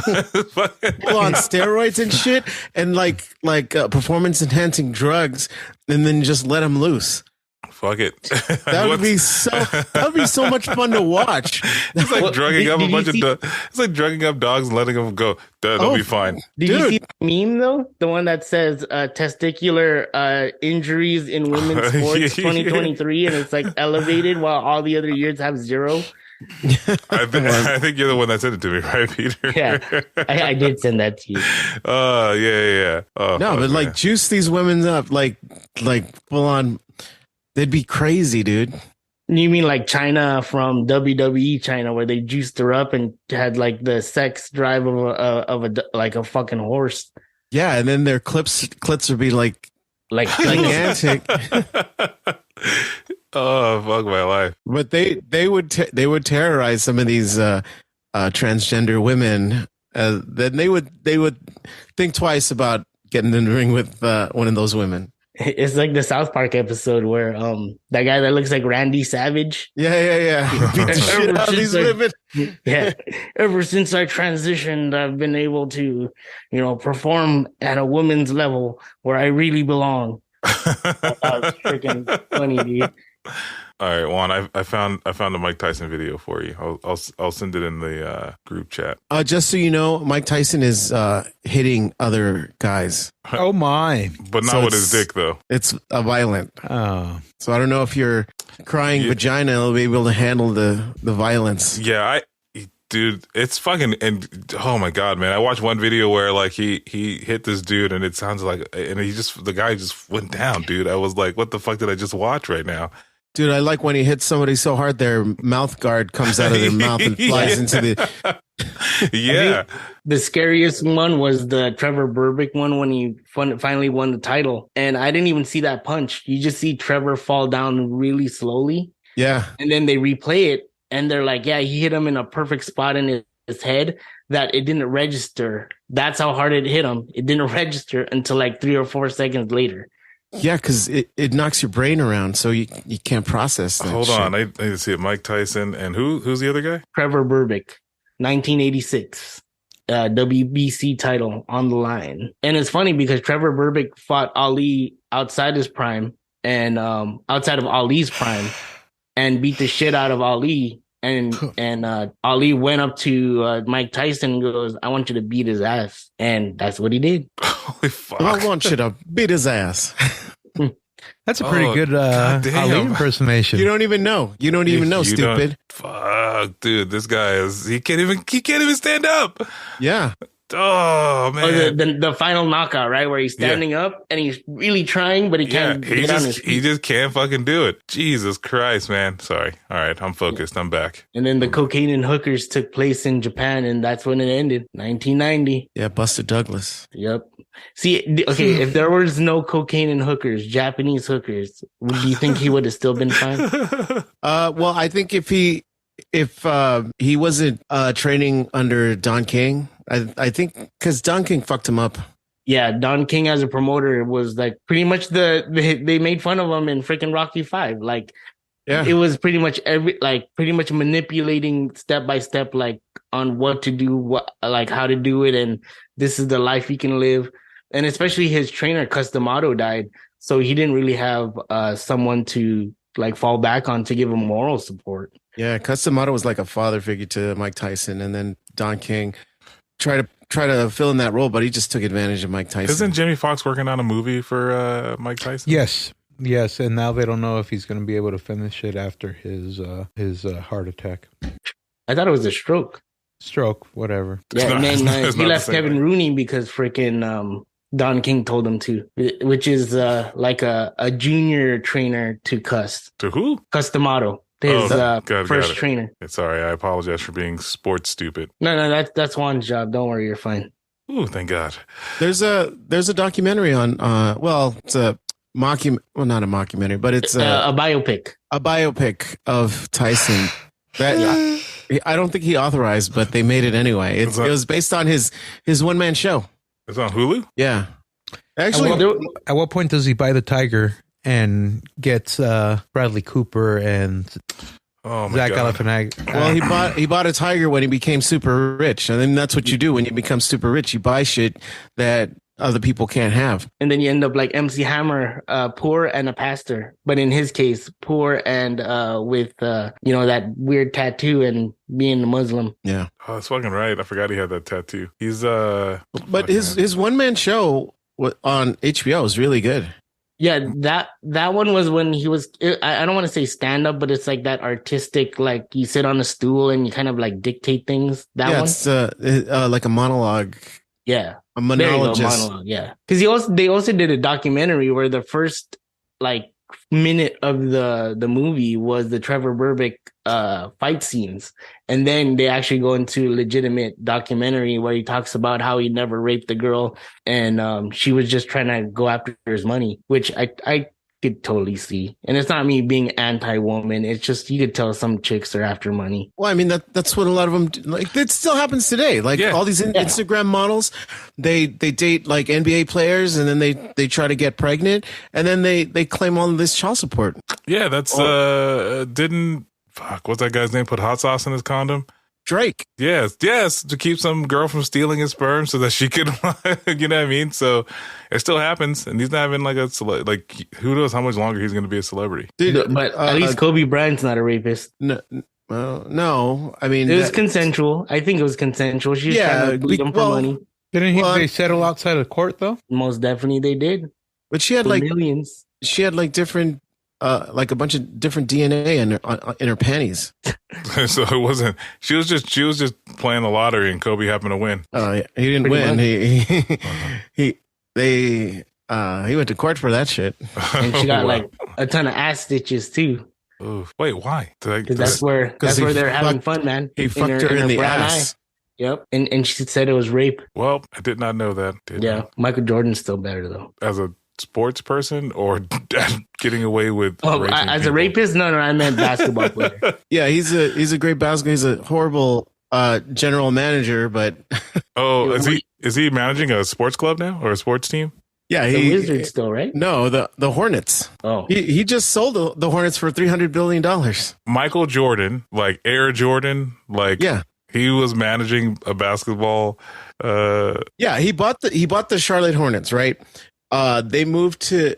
Speaker 3: on steroids and shit, and like performance enhancing drugs, and then just let them loose.
Speaker 1: Fuck it.
Speaker 3: That would be so much fun to watch.
Speaker 1: It's like drugging up a bunch of it's like drugging up dogs and letting them go. They'll be fine.
Speaker 5: Did you see the meme though? The one that says testicular injuries in women's sports 2023, and it's like elevated while all the other years have zero.
Speaker 1: I think you're the one that sent it to me, right, Peter?
Speaker 5: Yeah, I did send that to you.
Speaker 1: Yeah. Oh,
Speaker 3: no, but like juice these women up, like full on. They'd be crazy, dude.
Speaker 5: You mean like China from WWE China, where they juiced her up and had like the sex drive of a fucking horse?
Speaker 3: Yeah, and then their clits would be like gigantic.
Speaker 1: Oh, fuck my life!
Speaker 3: But they would terrorize some of these transgender women. Then they would think twice about getting in the ring with one of those women.
Speaker 5: It's like the South Park episode where that guy that looks like Randy Savage.
Speaker 3: Yeah. Beat the shit out of these women.
Speaker 5: Yeah. Ever since I transitioned, I've been able to, perform at a woman's level where I really belong. That was freaking funny, dude.
Speaker 1: All right, Juan, I found a Mike Tyson video for you. I'll send it in the group chat.
Speaker 3: Just so you know, Mike Tyson is hitting other guys.
Speaker 2: Oh my!
Speaker 1: But not with his dick though.
Speaker 3: It's violent.
Speaker 2: Oh,
Speaker 3: so I don't know if your crying vagina will be able to handle the violence.
Speaker 1: Yeah, dude, it's fucking, and oh my god, man! I watched one video where like he hit this dude, and it sounds like, and the guy just went down, dude. I was like, what the fuck did I just watch right now?
Speaker 3: Dude, I like when he hits somebody so hard their mouth guard comes out of their mouth and flies into the...
Speaker 1: Yeah.
Speaker 5: The scariest one was the Trevor Burbick one when he finally won the title. And I didn't even see that punch. You just see Trevor fall down really slowly.
Speaker 3: Yeah.
Speaker 5: And then they replay it, and they're like, yeah, he hit him in a perfect spot in his head that it didn't register. That's how hard it hit him. It didn't register until like 3 or 4 seconds later.
Speaker 3: Yeah, because it knocks your brain around, so you can't process that.
Speaker 1: Hold on, I need to see it. Mike Tyson and who's the other guy?
Speaker 5: Trevor Burbick, 1986, WBC title on the line. And it's funny because Trevor Burbick fought Ali outside his prime and outside of Ali's prime, and beat the shit out of Ali. And Ali went up to Mike Tyson and goes, I want you to beat his ass. And that's what he did.
Speaker 1: Holy fuck.
Speaker 3: I want you to beat his ass.
Speaker 2: That's a pretty good Ali impersonation.
Speaker 3: You don't even know. You don't even know, stupid.
Speaker 1: Fuck, dude. This guy he can't even stand up.
Speaker 3: Yeah.
Speaker 1: Oh man.
Speaker 5: The final knockout, right? Where he's standing up and he's really trying, but he can't get on his feet.
Speaker 1: He just can't fucking do it. Jesus Christ, man. Sorry. All right, I'm focused. I'm back.
Speaker 5: And then the cocaine and hookers took place in Japan, and that's when it ended. 1990.
Speaker 3: Yeah, Buster Douglas.
Speaker 5: Yep. See, okay, if there was no cocaine and hookers, Japanese hookers, do you think he would have still been fine?
Speaker 3: Well, I think if he wasn't training under Don King, I think because Don King fucked him up.
Speaker 5: Yeah, Don King as a promoter was like pretty much they made fun of him in freaking Rocky 5. Like, yeah, it was pretty much pretty much manipulating step by step, like on what to do, how to do it, and this is the life he can live. And especially his trainer Customato died, so he didn't really have someone to like fall back on to give him moral support.
Speaker 3: Yeah, Customato was like a father figure to Mike Tyson, and then Don King tried to try to fill in that role, but he just took advantage of Mike Tyson.
Speaker 1: Isn't Jamie Foxx working on a movie for Mike Tyson?
Speaker 2: Yes, and now they don't know if he's going to be able to finish it after his heart attack.
Speaker 5: I thought it was a stroke.
Speaker 2: Stroke, whatever.
Speaker 5: Yeah, and then he left Kevin Rooney because freaking Don King told him to, which is like a junior trainer to Cuss.
Speaker 1: To who?
Speaker 5: Cuss D'Amato, his first trainer.
Speaker 1: Sorry, I apologize for being sports stupid.
Speaker 5: No, that's Juan's job. Don't worry, you're fine.
Speaker 1: Ooh, thank God.
Speaker 3: There's a documentary on it's a not a mockumentary, but it's
Speaker 5: a biopic.
Speaker 3: A biopic of Tyson. That I don't think he authorized, but they made it anyway. It was based on his one-man show.
Speaker 1: It's on Hulu?
Speaker 3: Yeah. Actually,
Speaker 2: at what point does he buy the tiger and gets Bradley Cooper and Zach Galifianakis?
Speaker 3: Well, he bought a tiger when he became super rich, and then that's what you do when you become super rich. You buy shit that other people can't have,
Speaker 5: and then you end up like MC Hammer, poor and a pastor, but in his case, poor and with that weird tattoo and being a Muslim.
Speaker 3: Yeah,
Speaker 1: oh, that's fucking right. I forgot he had that tattoo. He's
Speaker 3: but his one man show on HBO is really good.
Speaker 5: Yeah, that one was when he was. I don't want to say stand up, but it's like that artistic, like you sit on a stool and you kind of like dictate things. That one,
Speaker 3: it's like a monologue.
Speaker 5: Yeah.
Speaker 3: A monologist.
Speaker 5: Monologue, yeah. Because they also did a documentary where the first like minute of the movie was the Trevor Burbick fight scenes, and then they actually go into a legitimate documentary where he talks about how he never raped the girl and she was just trying to go after his money, which I could totally see. And it's not me being anti-woman. It's just you could tell some chicks are after money.
Speaker 3: Well, I mean that's what a lot of them do. Like it still happens today. Like all these Instagram models, they date like NBA players and then they try to get pregnant and then they claim all of this child support.
Speaker 1: Yeah, that's what's that guy's name? Put hot sauce in his condom.
Speaker 3: Drake.
Speaker 1: Yes, to keep some girl from stealing his sperm so that she could, you know what I mean? So it still happens, and he's not even like who knows how much longer he's going to be a celebrity.
Speaker 5: Dude, but at least Kobe Bryant's not a rapist.
Speaker 3: No. I mean,
Speaker 5: it was consensual. I think it was consensual. She was trying to beat him for money.
Speaker 2: Didn't they settle outside of court though?
Speaker 5: Most definitely they did.
Speaker 3: But she had like
Speaker 5: millions.
Speaker 3: She had like different. Like a bunch of different DNA in her panties.
Speaker 1: So it wasn't. She was just playing the lottery, and Kobe happened to win.
Speaker 3: He didn't win. He went to court for that shit,
Speaker 5: and she got like a ton of ass stitches too.
Speaker 1: Ooh, wait, why?
Speaker 5: Because that's where they're having fun, man.
Speaker 3: He fucked her in the ass.
Speaker 5: Yep, and she said it was rape.
Speaker 1: Well, I did not know that.
Speaker 5: Michael Jordan's still better though.
Speaker 1: As a sports person or getting away with
Speaker 5: as a rapist? No, I meant basketball player.
Speaker 3: Yeah, he's a great basketball. He's a horrible general manager, but
Speaker 1: is he managing a sports club now or a sports team?
Speaker 3: Yeah,
Speaker 5: the Wizards still, right?
Speaker 3: No, the Hornets.
Speaker 5: Oh,
Speaker 3: he just sold the Hornets for $300 billion.
Speaker 1: Michael Jordan, like Air Jordan, like he was managing a basketball.
Speaker 3: He bought the Charlotte Hornets, right? They moved to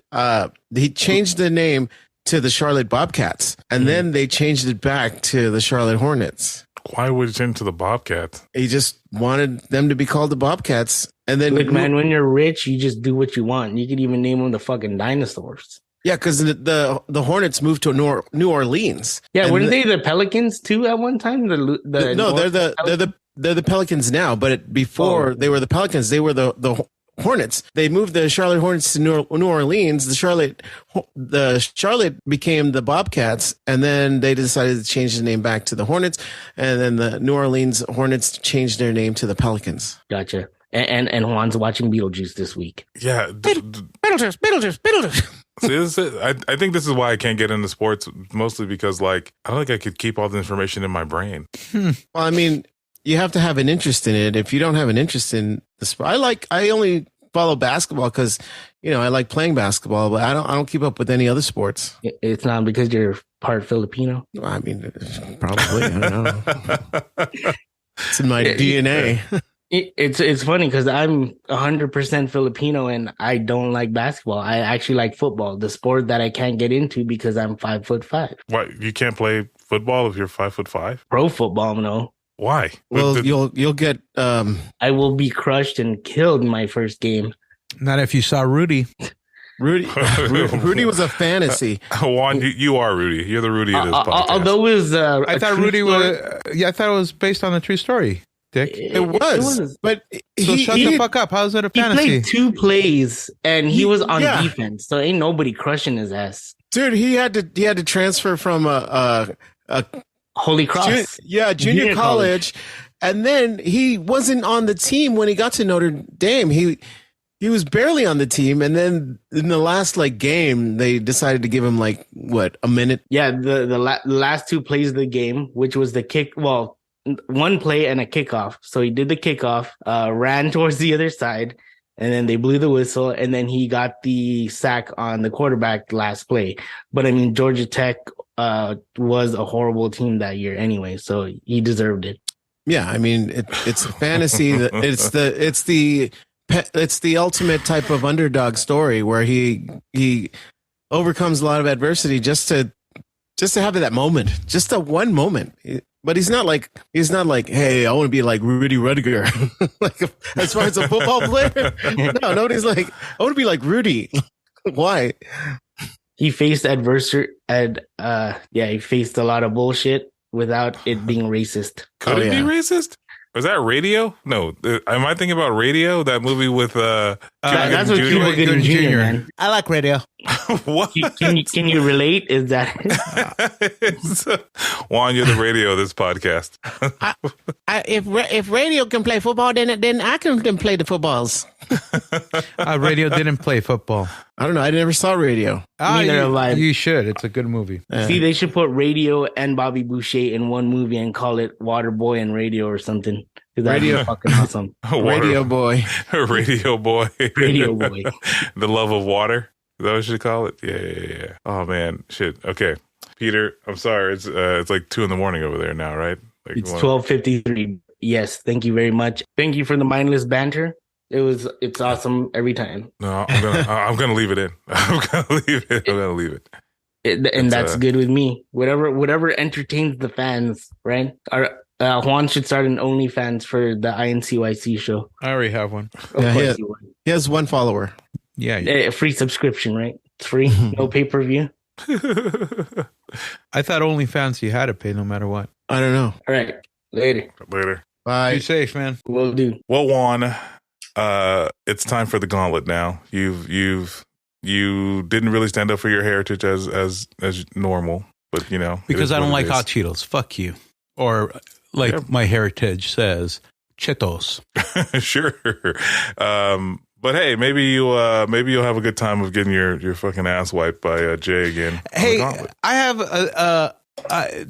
Speaker 3: he changed the name to the Charlotte Bobcats, and then they changed it back to the Charlotte Hornets.
Speaker 1: Why would it change to the Bobcats?
Speaker 3: He just wanted them to be called the Bobcats. And then
Speaker 5: look, man, when you're rich, you just do what you want. You could even name them the fucking dinosaurs.
Speaker 3: Yeah, because the Hornets moved to New Orleans.
Speaker 5: Yeah, weren't they the Pelicans too at one time?
Speaker 3: They're the Pelicans now, but before they were the Pelicans, they were the Hornets. They moved the Charlotte Hornets to New Orleans. The Charlotte became the Bobcats, and then they decided to change the name back to the Hornets, and then the New Orleans Hornets changed their name to the Pelicans.
Speaker 5: Gotcha. And Juan's watching Beetlejuice this week.
Speaker 1: Yeah, Beetlejuice. See, I think this is why I can't get into sports, mostly because like I don't think I could keep all the information in my brain.
Speaker 3: Well, I mean, you have to have an interest in it. If you don't have an interest in the sport, I only follow basketball because I like playing basketball, but I don't keep up with any other sports.
Speaker 5: It's not because you're part Filipino.
Speaker 3: I mean, probably. I don't know. It's in my DNA.
Speaker 5: It's funny because I'm 100% Filipino and I don't like basketball. I actually like football, the sport that I can't get into because I'm 5'5".
Speaker 1: What, you can't play football if you're 5'5"?
Speaker 5: Pro football, no.
Speaker 1: Why?
Speaker 3: Well, you'll get.
Speaker 5: I will be crushed and killed in my first game.
Speaker 2: Not if you saw Rudy.
Speaker 3: Rudy was a fantasy.
Speaker 1: Juan, you are Rudy. You're the Rudy of this podcast.
Speaker 5: Although it was,
Speaker 2: I thought Rudy was. Yeah, I thought it was based on a true story. Dick.
Speaker 3: It was. But
Speaker 2: So shut the fuck up. How's it a
Speaker 5: he
Speaker 2: fantasy?
Speaker 5: played 2 plays and he was on defense, so ain't nobody crushing his ass.
Speaker 3: Dude, he had to transfer from a
Speaker 5: Holy Cross.
Speaker 3: Junior college. And then he wasn't on the team when he got to Notre Dame. He was barely on the team, and then in the last game, they decided to give him a minute.
Speaker 5: Yeah, the last 2 plays of the game, which was the kick. Well, 1 play and a kickoff. So he did the kickoff, ran towards the other side, and then they blew the whistle, and then he got the sack on the quarterback last play. But I mean, Georgia Tech was a horrible team that year anyway, so he deserved it.
Speaker 3: Yeah, I mean, it's a fantasy. It's the ultimate type of underdog story where he overcomes a lot of adversity just to have that moment, just that one moment. But he's not like, hey, I want to be like Rudy Rudiger. As far as a football player, no, nobody's like, I want to be like Rudy. Why?
Speaker 5: He faced adversity, and he faced a lot of bullshit without it being racist.
Speaker 1: Could it be racist? Was that Radio? No. Am I thinking about Radio? That movie with
Speaker 5: that's what Cuba Gooding Jr. Man.
Speaker 2: I like Radio.
Speaker 1: What?
Speaker 5: Can you relate? Is that
Speaker 1: Juan, you're the Radio of this podcast.
Speaker 3: If Radio can play football, then I can play the footballs.
Speaker 2: Radio didn't play football.
Speaker 3: I don't know. I never saw Radio.
Speaker 5: Neither have I.
Speaker 2: You should. It's a good movie.
Speaker 5: See, they should put Radio and Bobby Boucher in one movie and call it Waterboy and Radio or something. Radio, fucking awesome.
Speaker 3: Radio Boy.
Speaker 1: Radio Boy.
Speaker 5: Radio Boy.
Speaker 1: The love of water. Is that what you should call it? Yeah. Oh man, shit. Okay, Peter. I'm sorry. It's like 2 a.m. over there now, right?
Speaker 5: It's 12:53. Yes. Thank you very much. Thank you for the mindless banter. It's awesome every time.
Speaker 1: No, I'm gonna leave it in. I'm gonna leave it.
Speaker 5: And that's good with me. Whatever entertains the fans, right? Juan should start an OnlyFans for the INCYC show.
Speaker 2: I already have one.
Speaker 3: He has 1 follower.
Speaker 2: Yeah.
Speaker 5: A free subscription, right? It's free. No pay-per-view.
Speaker 2: I thought OnlyFans you had to pay no matter what.
Speaker 3: I don't know.
Speaker 5: All right. Later.
Speaker 3: Bye.
Speaker 2: Be safe, man.
Speaker 5: Will do.
Speaker 1: Well, Juan, it's time for the gauntlet now. You didn't really stand up for your heritage as normal, but
Speaker 2: because I don't like hot Cheetos. Fuck you. Or my heritage says, Cheetos.
Speaker 1: Sure. But hey, maybe you'll have a good time of getting your fucking ass wiped by Jay again.
Speaker 2: Hey, I have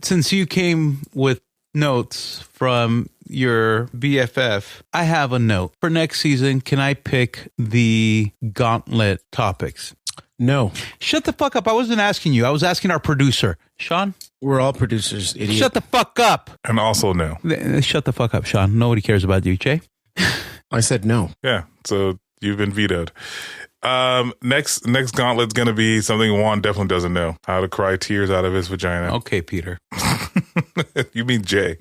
Speaker 2: since you came with notes from your BFF, I have a note for next season. Can I pick the gauntlet topics?
Speaker 3: No.
Speaker 2: Shut the fuck up. I wasn't asking you. I was asking our producer, Sean.
Speaker 3: We're all producers, idiot.
Speaker 2: Shut the fuck up.
Speaker 1: And also no.
Speaker 2: Shut the fuck up, Sean. Nobody cares about you, Jay.
Speaker 3: I said no.
Speaker 1: Yeah. So you've been vetoed. Next gauntlet's going to be something Juan definitely doesn't know. How to cry tears out of his vagina.
Speaker 2: Okay, Peter.
Speaker 1: You mean Jay.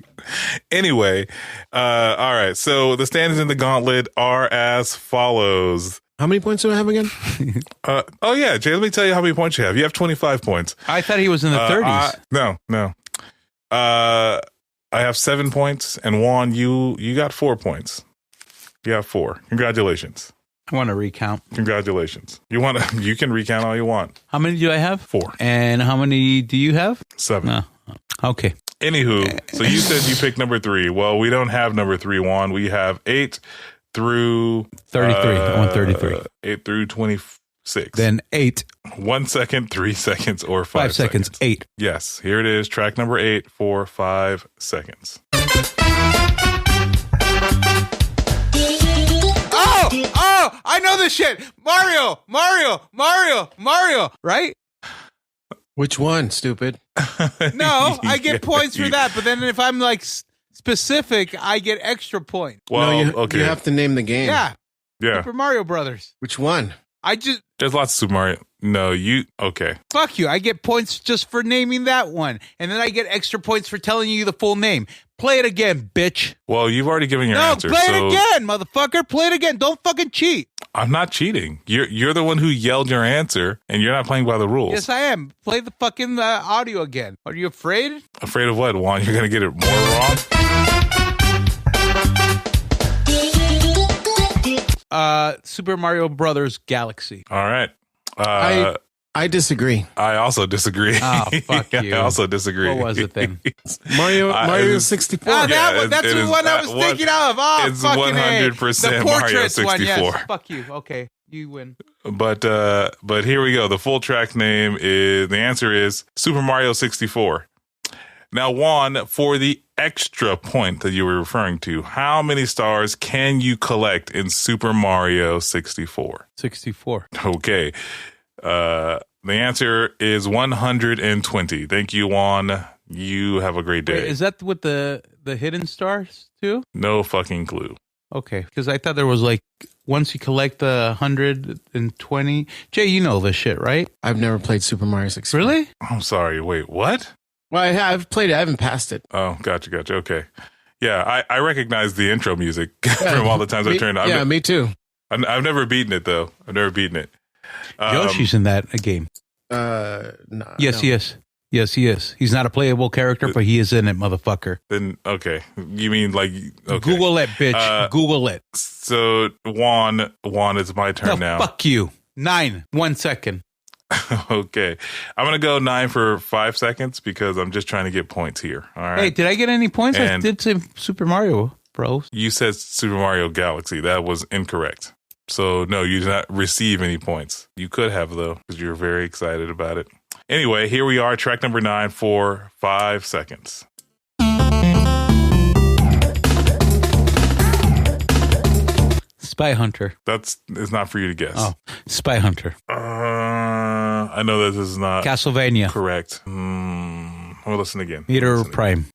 Speaker 1: Anyway, all right. So the standings in the gauntlet are as follows.
Speaker 3: How many points do I have again?
Speaker 1: Oh, yeah, Jay, let me tell you how many points you have. You have 25 points.
Speaker 2: I thought he was in the 30s.
Speaker 1: No. I have 7 points, and Juan, you got 4 points. You have 4. Congratulations.
Speaker 2: I want to recount.
Speaker 1: Congratulations. You can recount all you want.
Speaker 2: How many do I have?
Speaker 1: 4.
Speaker 2: And how many do you have?
Speaker 1: 7.
Speaker 2: No. Okay.
Speaker 1: Anywho, so you said you picked number 3. Well, we don't have number 3, Juan. We have 8 through
Speaker 2: 33. I want 33.
Speaker 1: 8 through 26.
Speaker 2: Then 8.
Speaker 1: 1 second, 3 seconds, or 5
Speaker 2: seconds. 8.
Speaker 1: Yes. Here it is. Track number 8 for 5 seconds.
Speaker 2: Oh, I know this shit. Mario, right?
Speaker 3: Which one, stupid?
Speaker 2: No, I get points for that. But then if I'm like specific, I get extra points.
Speaker 1: Well,
Speaker 3: no, you have to name the game.
Speaker 2: Yeah.
Speaker 1: Yeah.
Speaker 2: Super Mario Brothers.
Speaker 3: Which one?
Speaker 1: There's lots of Super Mario. No, you okay.
Speaker 4: Fuck you. I get points just for naming that one. And then I get extra points for telling you the full name. Play it again, bitch.
Speaker 1: Well, you've already given your answer.
Speaker 4: No, play it again, motherfucker. Play it again. Don't fucking cheat.
Speaker 1: I'm not cheating. You're the one who yelled your answer, and you're not playing by the rules.
Speaker 4: Yes, I am. Play the fucking audio again. Are you afraid?
Speaker 1: Afraid of what, Juan? You're going to get it more wrong?
Speaker 4: Super Mario Brothers Galaxy.
Speaker 1: All right.
Speaker 3: I disagree.
Speaker 1: I also disagree.
Speaker 4: Oh, fuck you.
Speaker 1: I also disagree.
Speaker 4: What was it then?
Speaker 3: Mario 64.
Speaker 4: Oh, that's the one I was thinking of. Oh,
Speaker 1: it's
Speaker 4: fucking
Speaker 1: 100%
Speaker 4: the
Speaker 1: Mario
Speaker 4: portraits
Speaker 1: 64.
Speaker 4: one, yes. Fuck you. Okay, you win.
Speaker 1: But here we go. The full track name is, the answer is Super Mario 64. Now, Juan, for the extra point that you were referring to, how many stars can you collect in Super Mario 64?
Speaker 4: 64.
Speaker 1: Okay. The answer is 120. Thank you, Juan. You have a great day.
Speaker 4: Wait, is that with the hidden stars too?
Speaker 1: No fucking clue.
Speaker 4: Okay, because I thought there was like, once you collect the 120. Jay, you know this shit, right?
Speaker 3: I've never played Super Mario 64.
Speaker 4: Really?
Speaker 1: I'm sorry. Wait, what?
Speaker 3: Well, I've played it. I haven't passed it.
Speaker 1: Oh, gotcha. Okay. Yeah, I recognize the intro music from all the times I turned it on.
Speaker 3: Yeah, me too.
Speaker 1: I've never beaten it, though. I've never beaten it.
Speaker 4: Yoshi's in that game.
Speaker 3: No.
Speaker 4: Yes, he is. He's not a playable character, but he is in it, motherfucker.
Speaker 1: Then, okay. You mean like... Okay.
Speaker 4: Google it, bitch. Google it.
Speaker 1: So, Juan, it's my turn now.
Speaker 4: Fuck you. 9. 1 second.
Speaker 1: Okay. I'm going to go 9 for 5 seconds because I'm just trying to get points here. All right.
Speaker 4: Hey, did I get any points? I did say Super Mario Bros.
Speaker 1: You said Super Mario Galaxy. That was incorrect. So, no, you did not receive any points. You could have, though, because you're very excited about it. Anyway, here we are, track number 9 for 5 seconds.
Speaker 4: Spy Hunter.
Speaker 1: It's not for you to guess.
Speaker 4: Oh, Spy Hunter.
Speaker 1: I know that this is not
Speaker 4: Castlevania.
Speaker 1: correct. We'll listen again.
Speaker 4: Meter Prime.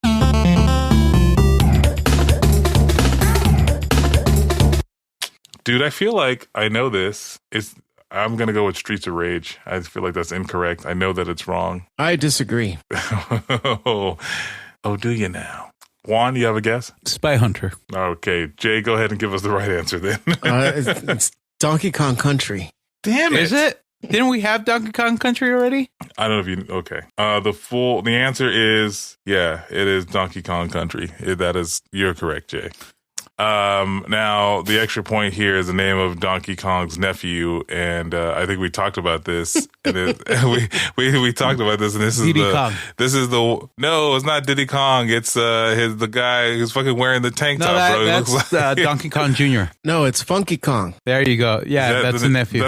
Speaker 1: Dude, I feel like I know this. I'm going to go with Streets of Rage. I feel like that's incorrect. I know that it's wrong.
Speaker 3: I disagree.
Speaker 1: Oh, do you now? Juan, you have a guess?
Speaker 4: Spy Hunter.
Speaker 1: Okay. Jay, go ahead and give us the right answer then.
Speaker 3: It's Donkey Kong Country.
Speaker 1: Damn it.
Speaker 4: Is it? Didn't we have Donkey Kong Country already?
Speaker 1: I don't know if you... Okay. The answer is... Yeah, it is Donkey Kong Country. You're correct, Jay. Now, the extra point here is the name of Donkey Kong's nephew, and I think we talked about this. And we talked about this, and this is
Speaker 4: Diddy Kong.
Speaker 1: No, it's not Diddy Kong. It's the guy who's fucking wearing the tank top, bro.
Speaker 4: That's Donkey Kong Jr.
Speaker 3: No, it's Funky Kong.
Speaker 4: There you go. Yeah, that's the nephew.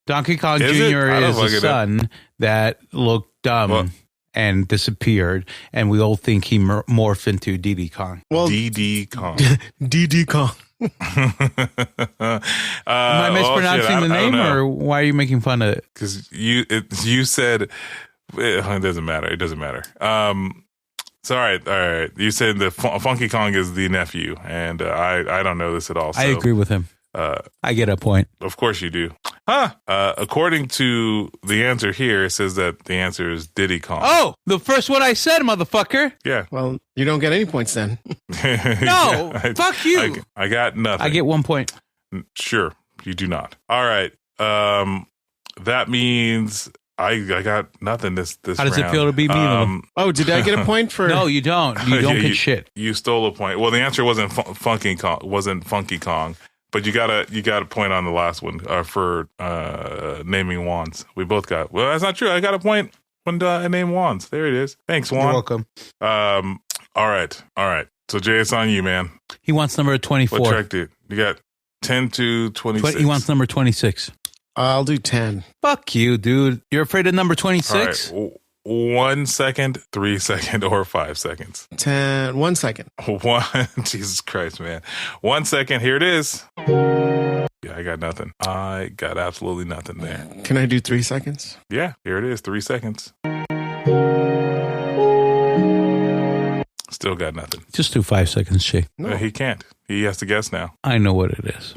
Speaker 4: Donkey Kong Jr. is the son that looked dumb and disappeared, and we all think he morphed into Diddy Kong.
Speaker 3: Well,
Speaker 1: Diddy Kong.
Speaker 3: Diddy Kong.
Speaker 4: Am I mispronouncing the name, or why are you making fun of it?
Speaker 1: Because you said it doesn't matter. It doesn't matter. So all right. You said the Funky Kong is the nephew, and I don't know this at all. So,
Speaker 4: I agree with him. I get a point.
Speaker 1: Of course you do. According to the answer here, it says that the answer is Diddy Kong.
Speaker 4: Oh, the first one I said, motherfucker.
Speaker 1: Yeah.
Speaker 3: Well, you don't get any points then.
Speaker 4: No, fuck you.
Speaker 1: I got nothing.
Speaker 4: I get 1 point.
Speaker 1: Sure, you do not. All right. That means I got nothing this
Speaker 4: How does
Speaker 1: round.
Speaker 4: it feel to be me?
Speaker 3: Did I get a point for?
Speaker 4: No, you don't. You don't get shit.
Speaker 1: You stole a point. Well, the answer wasn't Funky Kong. But you got a point on the last one for naming wands. We both got. Well, that's not true. I got a point when I named wands. There it is. Thanks, Juan.
Speaker 4: You're welcome.
Speaker 1: All right. So Jay, it's on you, man.
Speaker 4: He wants number 24.
Speaker 1: What track did you got? 10 to 26.
Speaker 4: He wants number 26.
Speaker 3: I'll do 10.
Speaker 4: Fuck you, dude. You're afraid of number 26?
Speaker 1: All right. 1 second, 3 seconds, or 5 seconds.
Speaker 3: 10. 1 second.
Speaker 1: Jesus Christ, man. 1 second. Here it is. Yeah, I got nothing. I got absolutely nothing there.
Speaker 3: Can I do 3 seconds?
Speaker 1: Yeah, here it is. 3 seconds. Still got nothing.
Speaker 4: Just do 5 seconds, Shay.
Speaker 1: No, he can't. He has to guess now.
Speaker 4: I know what it is.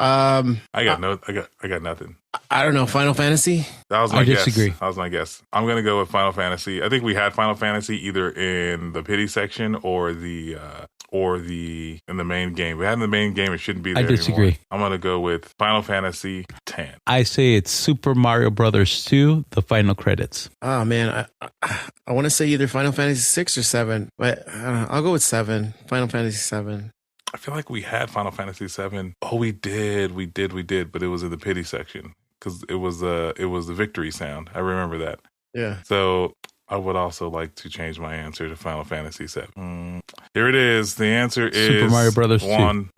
Speaker 1: I got nothing.
Speaker 3: I don't know. Final Fantasy.
Speaker 1: That was my guess.
Speaker 2: Disagree.
Speaker 1: That was my guess. I'm gonna go with Final Fantasy. I think we had Final Fantasy either in the pity section or in the main game. We had in the main game. It shouldn't be there.
Speaker 2: I disagree.
Speaker 1: Anymore. I'm gonna go with Final Fantasy 10.
Speaker 2: I say it's Super Mario Brothers 2, the final credits.
Speaker 3: Oh man, I want to say either Final Fantasy 6 or 7, but I don't know. I'll go with 7. Final Fantasy 7.
Speaker 1: I feel like we had Final Fantasy 7. Oh, we did, but it was in the pity section because it was the victory sound. I remember that.
Speaker 3: Yeah.
Speaker 1: So I would also like to change my answer to Final Fantasy 7. Here it is. The answer is
Speaker 2: Super Mario Brothers 2.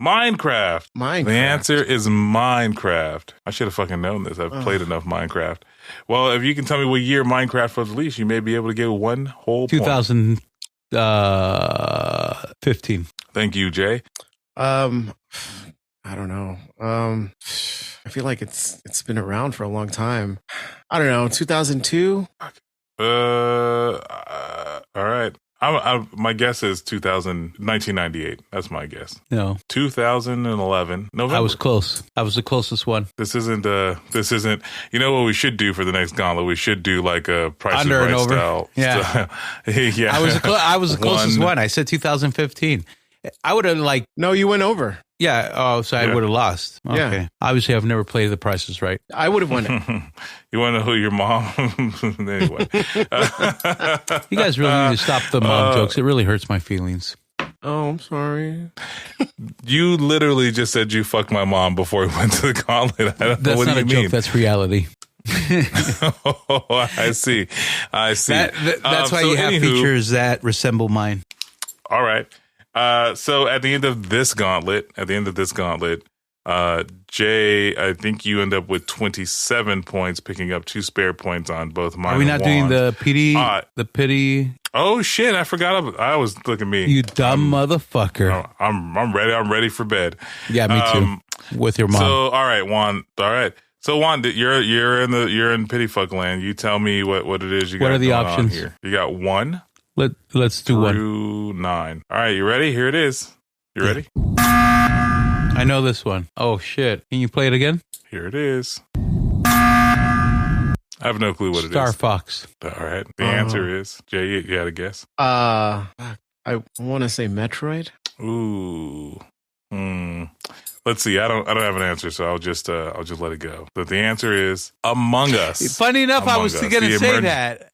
Speaker 1: Minecraft.
Speaker 3: Minecraft.
Speaker 1: The answer is Minecraft. I should have fucking known this. I've played enough Minecraft. Well, if you can tell me what year Minecraft was released, you may be able to get one whole
Speaker 2: 2015.
Speaker 1: Thank you, Jay.
Speaker 3: I don't know. I feel like it's been around for a long time. I don't know. 2002.
Speaker 1: All right. My guess is 1998. That's my guess.
Speaker 2: No.
Speaker 1: 2011. November.
Speaker 2: I was close. I was the closest one.
Speaker 1: This isn't, you know what we should do for the next gauntlet? We should do like a Price is
Speaker 2: Under and
Speaker 1: Right
Speaker 2: over.
Speaker 1: style.
Speaker 2: Yeah.
Speaker 1: Yeah.
Speaker 2: I was the closest one. I said 2015. I would have
Speaker 3: No, you went over.
Speaker 2: yeah. Oh, so I
Speaker 1: Yeah.
Speaker 2: would have lost. Okay.
Speaker 3: Yeah.
Speaker 2: Obviously, I've never played The Price is Right.
Speaker 3: I would have won it.
Speaker 1: You want to know who your mom? Anyway.
Speaker 2: You guys really need to stop the mom jokes. It really hurts my feelings.
Speaker 3: Oh, I'm sorry.
Speaker 1: You literally just said you fucked my mom before we went to the gauntlet. I don't know.
Speaker 2: That's
Speaker 1: What
Speaker 2: not
Speaker 1: do
Speaker 2: a
Speaker 1: you
Speaker 2: joke.
Speaker 1: mean?
Speaker 2: That's reality.
Speaker 1: Oh, I see.
Speaker 2: That's why
Speaker 1: so
Speaker 2: you have
Speaker 1: anywho,
Speaker 2: features that resemble mine.
Speaker 1: All right. So at the end of this gauntlet, Jay, I think you end up with 27 points, picking up 2 spare points on both mine.
Speaker 2: Are we not
Speaker 1: and
Speaker 2: doing
Speaker 1: Juan's.
Speaker 2: the PD? The pity?
Speaker 1: Oh shit! I forgot. I was looking at me.
Speaker 2: You dumb motherfucker.
Speaker 1: Oh, I'm ready. I'm ready for bed.
Speaker 2: Yeah, me too. With your mom.
Speaker 1: So all right, Juan. All right. So Juan, you're in pity fuck land. You tell me what it is you got.
Speaker 2: What are the
Speaker 1: going
Speaker 2: options?
Speaker 1: on here? You got 1
Speaker 2: Let's do one.
Speaker 1: through 9. All right, you ready? Here it is. You ready?
Speaker 2: I know this one. Oh shit! Can you play it again?
Speaker 1: Here it is. I have no clue what it is.
Speaker 2: Star Fox.
Speaker 1: All right. The answer is Jay. You had a guess?
Speaker 3: I want to say Metroid.
Speaker 1: Ooh. Let's see. I don't have an answer, so I'll just let it go. But the answer is Among Us.
Speaker 2: Funny enough, I
Speaker 1: Among
Speaker 2: was
Speaker 1: Us.
Speaker 2: going to
Speaker 1: The
Speaker 2: say that.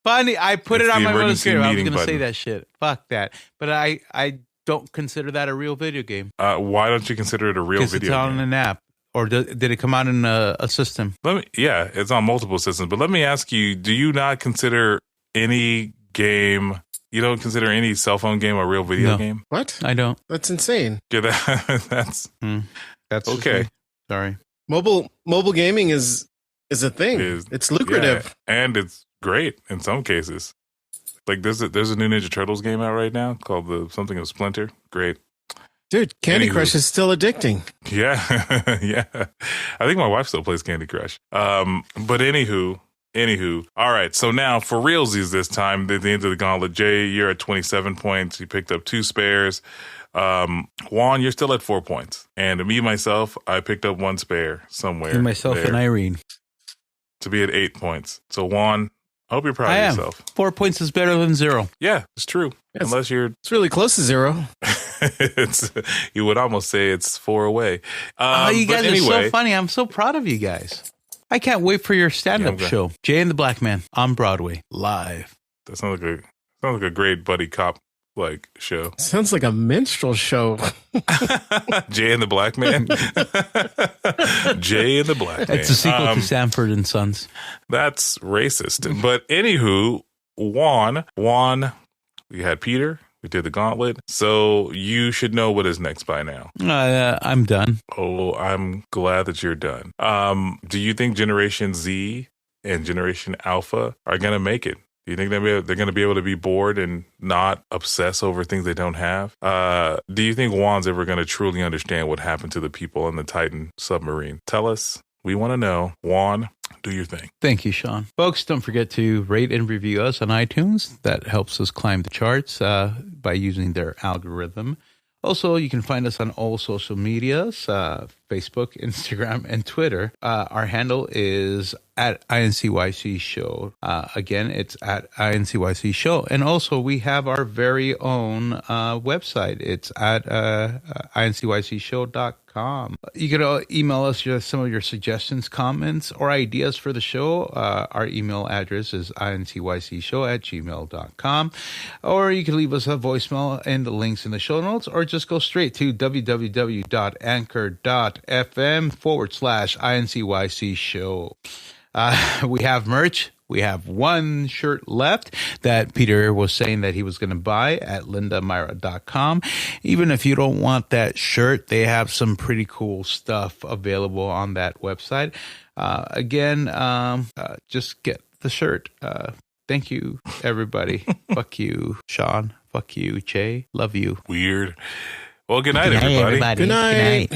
Speaker 2: Funny, I put
Speaker 1: It's
Speaker 2: it on
Speaker 1: the
Speaker 2: my
Speaker 1: emergency
Speaker 2: notes. I was
Speaker 1: meeting
Speaker 2: going to say
Speaker 1: button.
Speaker 2: that shit. Fuck that. But I don't consider that a real video game.
Speaker 1: Why don't you consider it a real
Speaker 2: Because
Speaker 1: video
Speaker 2: it's on
Speaker 1: game?
Speaker 2: an app. Or did it come out in a system?
Speaker 1: It's on multiple systems. But let me ask you: do you not consider any game? You don't consider any cell phone game a real video game?
Speaker 3: What?
Speaker 2: I don't.
Speaker 3: That's insane.
Speaker 1: Yeah, that's
Speaker 2: That's
Speaker 1: okay.
Speaker 2: Sorry.
Speaker 3: Mobile gaming is a thing. It's lucrative.
Speaker 1: Yeah, and it's great in some cases. Like there's a new Ninja Turtles game out right now called something of Splinter. Great.
Speaker 3: Dude, Candy Crush is still addicting.
Speaker 1: Yeah. Yeah. I think my wife still plays Candy Crush. But anywho. All right. So now for realsies this time, at the end of the gauntlet, Jay, you're at 27 points. You picked up 2 spares. Juan, you're still at 4 points. And me, myself, I picked up 1 spare somewhere.
Speaker 2: And myself
Speaker 1: there
Speaker 2: and Irene.
Speaker 1: to be at 8 points. So Juan, I hope you're proud
Speaker 2: I
Speaker 1: of
Speaker 2: am.
Speaker 1: yourself.
Speaker 2: 4 points is better than 0.
Speaker 1: Yeah, it's true.
Speaker 3: Yes.
Speaker 1: Unless you're
Speaker 3: It's really close to 0.
Speaker 1: you would almost say it's 4 away.
Speaker 2: You
Speaker 1: but
Speaker 2: guys are
Speaker 1: anyway,
Speaker 2: so funny. I'm so proud of you guys. I can't wait for your stand-up
Speaker 1: Yeah,
Speaker 2: show. Jay and the Black Man on Broadway, live.
Speaker 1: that sounds like a great buddy cop like show.
Speaker 3: Sounds like a minstrel show.
Speaker 1: Jay and the Black Man. Jay and the Black Man.
Speaker 2: It's a sequel to Sanford and Sons.
Speaker 1: That's racist. But anywho, Juan, we had Peter. We did the gauntlet. So you should know what is next by now.
Speaker 2: I'm done.
Speaker 1: Oh, I'm glad that you're done. Do you think Generation Z and Generation Alpha are going to make it? Do you think they're going to be able to be bored and not obsess over things they don't have? Do you think Juan's ever going to truly understand what happened to the people on the Titan submarine? Tell us. We want to know. Juan, do your thing.
Speaker 2: Thank you, Sean. Folks, don't forget to rate and review us on iTunes. That helps us climb the charts by using their algorithm. Also, you can find us on all social medias,
Speaker 4: Facebook, Instagram, and Twitter. Our handle is at INCYC Show. Again, it's at INCYC Show. And also, we have our very own website. It's at INCYCSHOW.com. You can email us some of your suggestions, comments, or ideas for the show. Our email address is INCYCShow@gmail.com. Or you can leave us a voicemail and the links in the show notes, or just go straight to www.anchor.fm/INCYC Show. We have merch. We have one shirt left that Peter was saying that he was going to buy at lindamyra.com. Even if you don't want that shirt, they have some pretty cool stuff available on that website. Again, just get the shirt. Thank you, everybody. Fuck you, Sean. Fuck you, Jay. Love you.
Speaker 1: Weird. Well, good night, everybody.
Speaker 3: Good night.